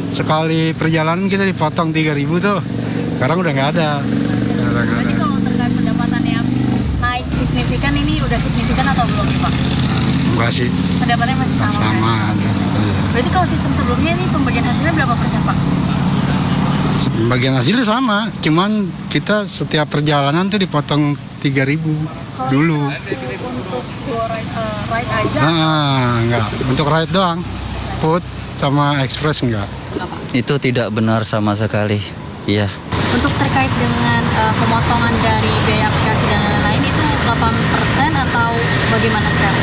sekali perjalanan kita dipotong 3.000 tuh, sekarang udah nggak ada.
Berarti kalau terkait pendapatan yang naik signifikan, ini udah signifikan atau belum nih Pak?
Enggak sih.
Pendapatannya masih sama?
Sama.
Berarti kalau sistem sebelumnya ini pembagian hasilnya berapa persen Pak?
Pembagian hasilnya sama, cuman kita setiap perjalanan tuh dipotong 3.000 dulu.
Untuk ride aja?
Enggak, untuk ride doang. Put sama express enggak.
Itu tidak benar sama sekali, iya.
Untuk terkait dengan pemotongan dari biaya aplikasi dan lain-lain itu 8% atau bagaimana sekarang?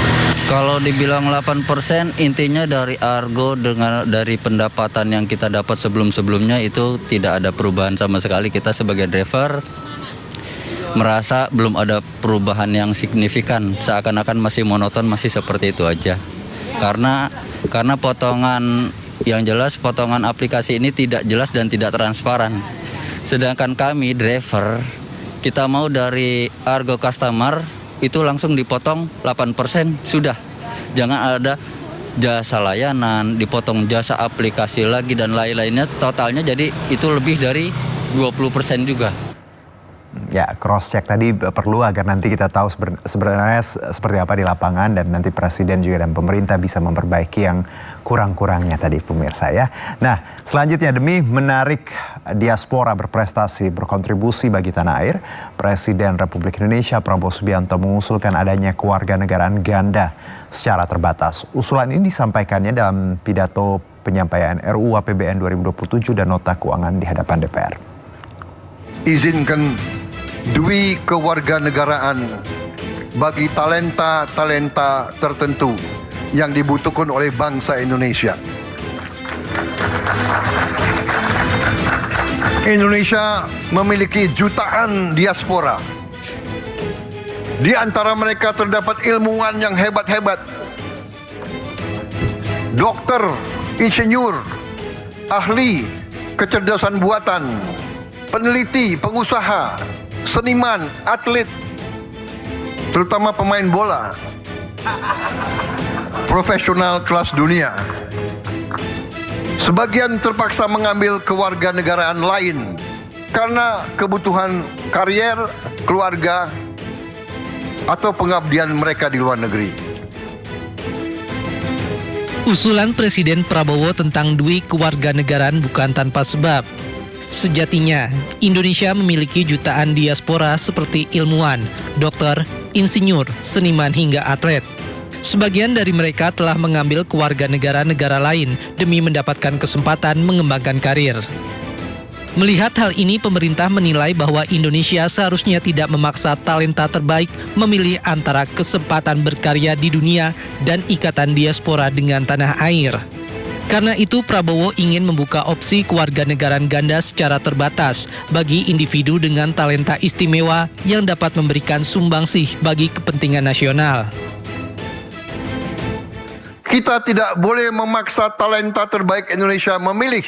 Kalau dibilang 8%, intinya dari argo dari pendapatan yang kita dapat sebelum-sebelumnya itu tidak ada perubahan sama sekali. Kita sebagai driver merasa belum ada perubahan yang signifikan, seakan-akan masih monoton, masih seperti itu aja. Karena potongan yang jelas, potongan aplikasi ini tidak jelas dan tidak transparan. Sedangkan kami driver, kita mau dari argo customer itu langsung dipotong 8%, sudah. Jangan ada jasa layanan, dipotong jasa aplikasi lagi dan lain-lainnya, totalnya jadi itu lebih dari 20% juga.
Ya, cross check tadi perlu agar nanti kita tahu sebenarnya seperti apa di lapangan, dan nanti Presiden juga dan pemerintah bisa memperbaiki yang kurang-kurangnya tadi pemirsa ya. Nah, selanjutnya demi menarik diaspora berprestasi berkontribusi bagi tanah air, Presiden Republik Indonesia Prabowo Subianto mengusulkan adanya kewarganegaraan ganda secara terbatas. Usulan ini disampaikannya dalam pidato penyampaian RUU APBN 2027 dan nota keuangan di hadapan DPR.
Izinkan dui kewarganegaraan bagi talenta-talenta tertentu yang dibutuhkan oleh bangsa Indonesia. Indonesia memiliki jutaan diaspora. Di antara mereka terdapat ilmuwan yang hebat-hebat. Dokter, insinyur, ahli kecerdasan buatan, peneliti, pengusaha, seniman, atlet, terutama pemain bola, profesional kelas dunia. Sebagian terpaksa mengambil kewarganegaraan lain karena kebutuhan karier, keluarga, atau pengabdian mereka di luar negeri.
Usulan Presiden Prabowo tentang dui kewarganegaraan bukan tanpa sebab. Sejatinya, Indonesia memiliki jutaan diaspora seperti ilmuwan, dokter, insinyur, seniman hingga atlet. Sebagian dari mereka telah mengambil kewarganegaraan negara lain demi mendapatkan kesempatan mengembangkan karir. Melihat hal ini, pemerintah menilai bahwa Indonesia seharusnya tidak memaksa talenta terbaik memilih antara kesempatan berkarya di dunia dan ikatan diaspora dengan tanah air. Karena itu, Prabowo ingin membuka opsi kewarganegaraan ganda secara terbatas bagi individu dengan talenta istimewa yang dapat memberikan sumbangsih bagi kepentingan nasional.
Kita tidak boleh memaksa talenta terbaik Indonesia memilih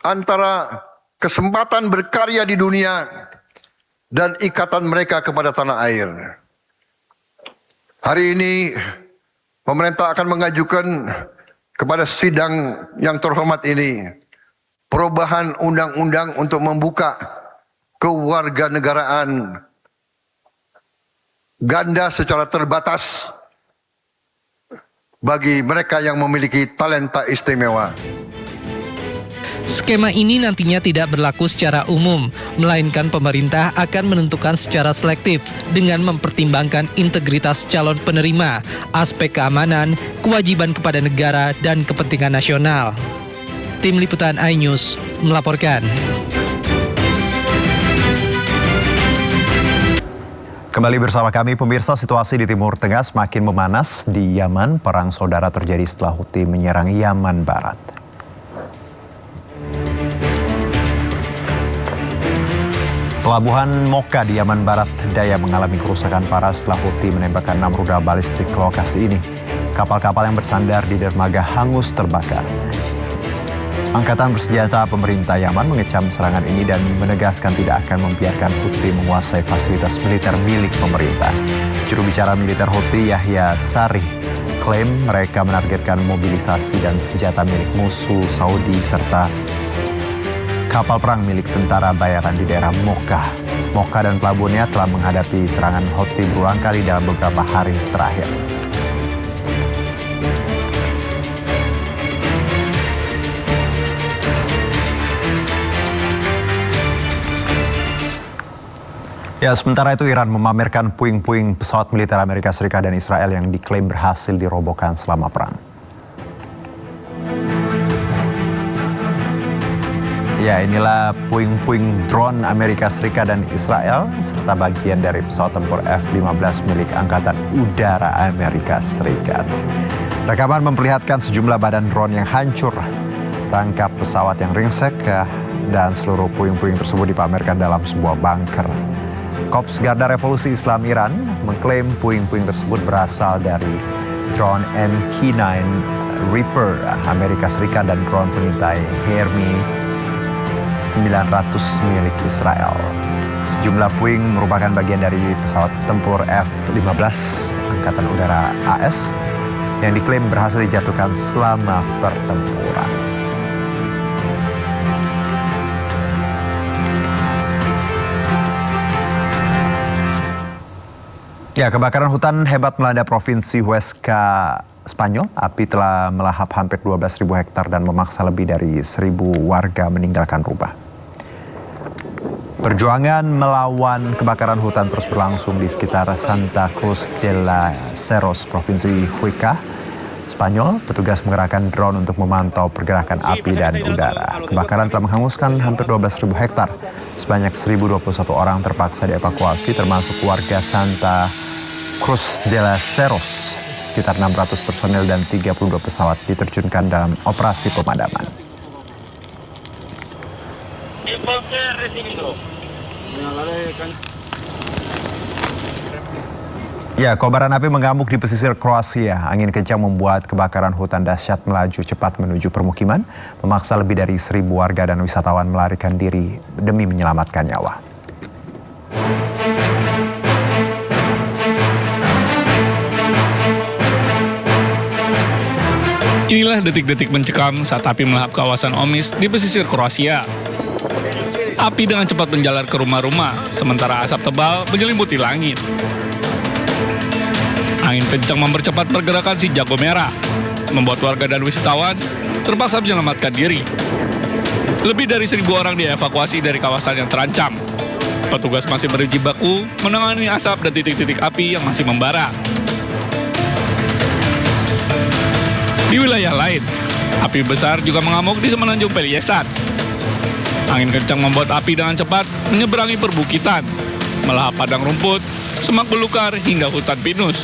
antara kesempatan berkarya di dunia dan ikatan mereka kepada tanah air. Hari ini, pemerintah akan mengajukan kepada sidang yang terhormat ini perubahan undang-undang untuk membuka kewarganegaraan ganda secara terbatas bagi mereka yang memiliki talenta istimewa.
Skema ini nantinya tidak berlaku secara umum, melainkan pemerintah akan menentukan secara selektif dengan mempertimbangkan integritas calon penerima, aspek keamanan, kewajiban kepada negara, dan kepentingan nasional. Tim Liputan iNews melaporkan.
Kembali bersama kami pemirsa, situasi di Timur Tengah semakin memanas. Di Yaman, perang saudara terjadi setelah Houthi menyerang Yaman Barat. Pelabuhan Mocha di Yaman Barat Daya mengalami kerusakan parah setelah Houthi menembakkan 6 rudal balistik ke lokasi ini. Kapal-kapal yang bersandar di dermaga hangus terbakar. Angkatan bersenjata pemerintah Yaman mengecam serangan ini dan menegaskan tidak akan membiarkan Houthi menguasai fasilitas militer milik pemerintah. Juru bicara militer Houthi Yahya Sarih klaim mereka menargetkan mobilisasi dan senjata milik musuh Saudi serta kapal perang milik tentara bayaran di daerah Mocha. Mocha dan pelabuhannya telah menghadapi serangan Houthi berulang kali dalam beberapa hari terakhir. Ya, sementara itu Iran memamerkan puing-puing pesawat militer Amerika Serikat dan Israel yang diklaim berhasil dirobohkan selama perang. Ya, inilah puing-puing drone Amerika Serikat dan Israel serta bagian dari pesawat tempur F-15 milik Angkatan Udara Amerika Serikat. Rekaman memperlihatkan sejumlah badan drone yang hancur, rangkap pesawat yang ringsek, dan seluruh puing-puing tersebut dipamerkan dalam sebuah bunker. Korps Garda Revolusi Islam Iran mengklaim puing-puing tersebut berasal dari drone MQ-9 Reaper Amerika Serikat dan drone pengintai Hermes 900 milik Israel. Sejumlah puing merupakan bagian dari pesawat tempur F-15 Angkatan Udara AS yang diklaim berhasil dijatuhkan selama pertempuran. Ya, kebakaran hutan hebat melanda Provinsi Huesca, Spanyol. Api telah melahap hampir 12.000 hektar dan memaksa lebih dari 1.000 warga meninggalkan rumah. Perjuangan melawan kebakaran hutan terus berlangsung di sekitar Santa Cruz de la Seros, Provinsi Huesca, Spanyol. Petugas mengerahkan drone untuk memantau pergerakan api dan udara. Kebakaran telah menghanguskan hampir 12.000 hektar. Sebanyak 1.021 orang terpaksa dievakuasi, termasuk warga Santa Cruz de la Seros. Sekitar 600 personel dan 32 pesawat diterjunkan dalam operasi pemadaman. Ya, kobaran api mengamuk di pesisir Kroasia. Angin kencang membuat kebakaran hutan dahsyat melaju cepat menuju permukiman, memaksa lebih dari 1.000 warga dan wisatawan melarikan diri demi menyelamatkan nyawa.
Inilah detik-detik mencekam saat api melahap kawasan Omis di pesisir Kroasia. Api dengan cepat menjalar ke rumah-rumah, sementara asap tebal menyelimuti langit. Angin kencang mempercepat pergerakan si jago merah, membuat warga dan wisatawan terpaksa menyelamatkan diri. Lebih dari 1.000 orang dievakuasi dari kawasan yang terancam. Petugas masih berjibaku menangani asap dan titik-titik api yang masih membara. Di wilayah lain, api besar juga mengamuk di semenanjung Peliesats. Angin kencang membuat api dengan cepat menyeberangi perbukitan, melahap padang rumput, semak belukar hingga hutan pinus.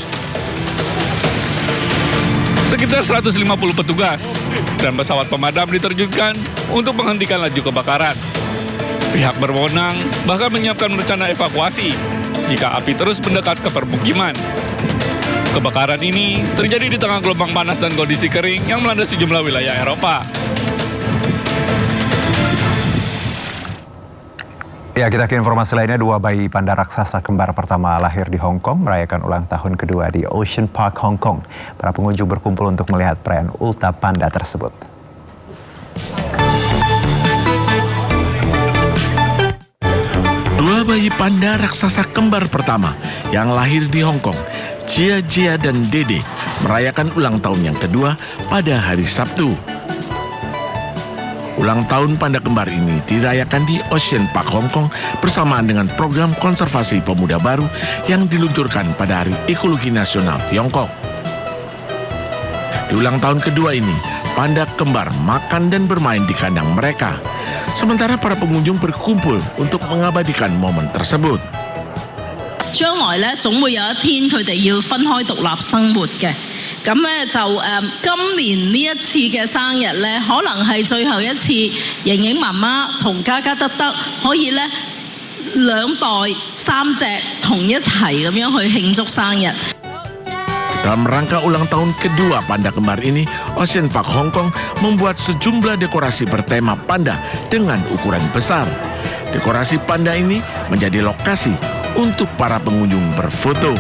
Sekitar 150 petugas dan pesawat pemadam diterjunkan untuk menghentikan laju kebakaran. Pihak berwenang bahkan menyiapkan rencana evakuasi jika api terus mendekat ke permukiman. Kebakaran ini terjadi di tengah gelombang panas dan kondisi kering yang melanda sejumlah wilayah Eropa.
Ya, kita ke informasi lainnya. 2 bayi panda raksasa kembar pertama lahir di Hong Kong merayakan ulang tahun kedua di Ocean Park, Hong Kong. Para pengunjung berkumpul untuk melihat perayaan ulta panda tersebut.
Dua bayi panda raksasa kembar pertama yang lahir di Hong Kong, Jia dan Dede, merayakan ulang tahun yang kedua pada hari Sabtu. Ulang tahun panda kembar ini dirayakan di Ocean Park, Hong Kong bersamaan dengan program konservasi pemuda baru yang diluncurkan pada Hari Ekologi Nasional Tiongkok. Di ulang tahun kedua ini, panda kembar makan dan bermain di kandang mereka, sementara para pengunjung berkumpul untuk mengabadikan momen tersebut.
將來咧總會有一天佢哋要分開獨立生活嘅，咁咧就今年呢一次嘅生日咧，可能係最後一次盈盈媽媽同嘉嘉德德可以咧兩代三隻同一齊咁樣去慶祝生日。
Dalam rangka ulang tahun kedua panda kembar ini, Ocean Park Hong Kong membuat sejumlah dekorasi bertema panda dengan ukuran besar. Dekorasi panda ini menjadi lokasi untuk para pengunjung berfoto.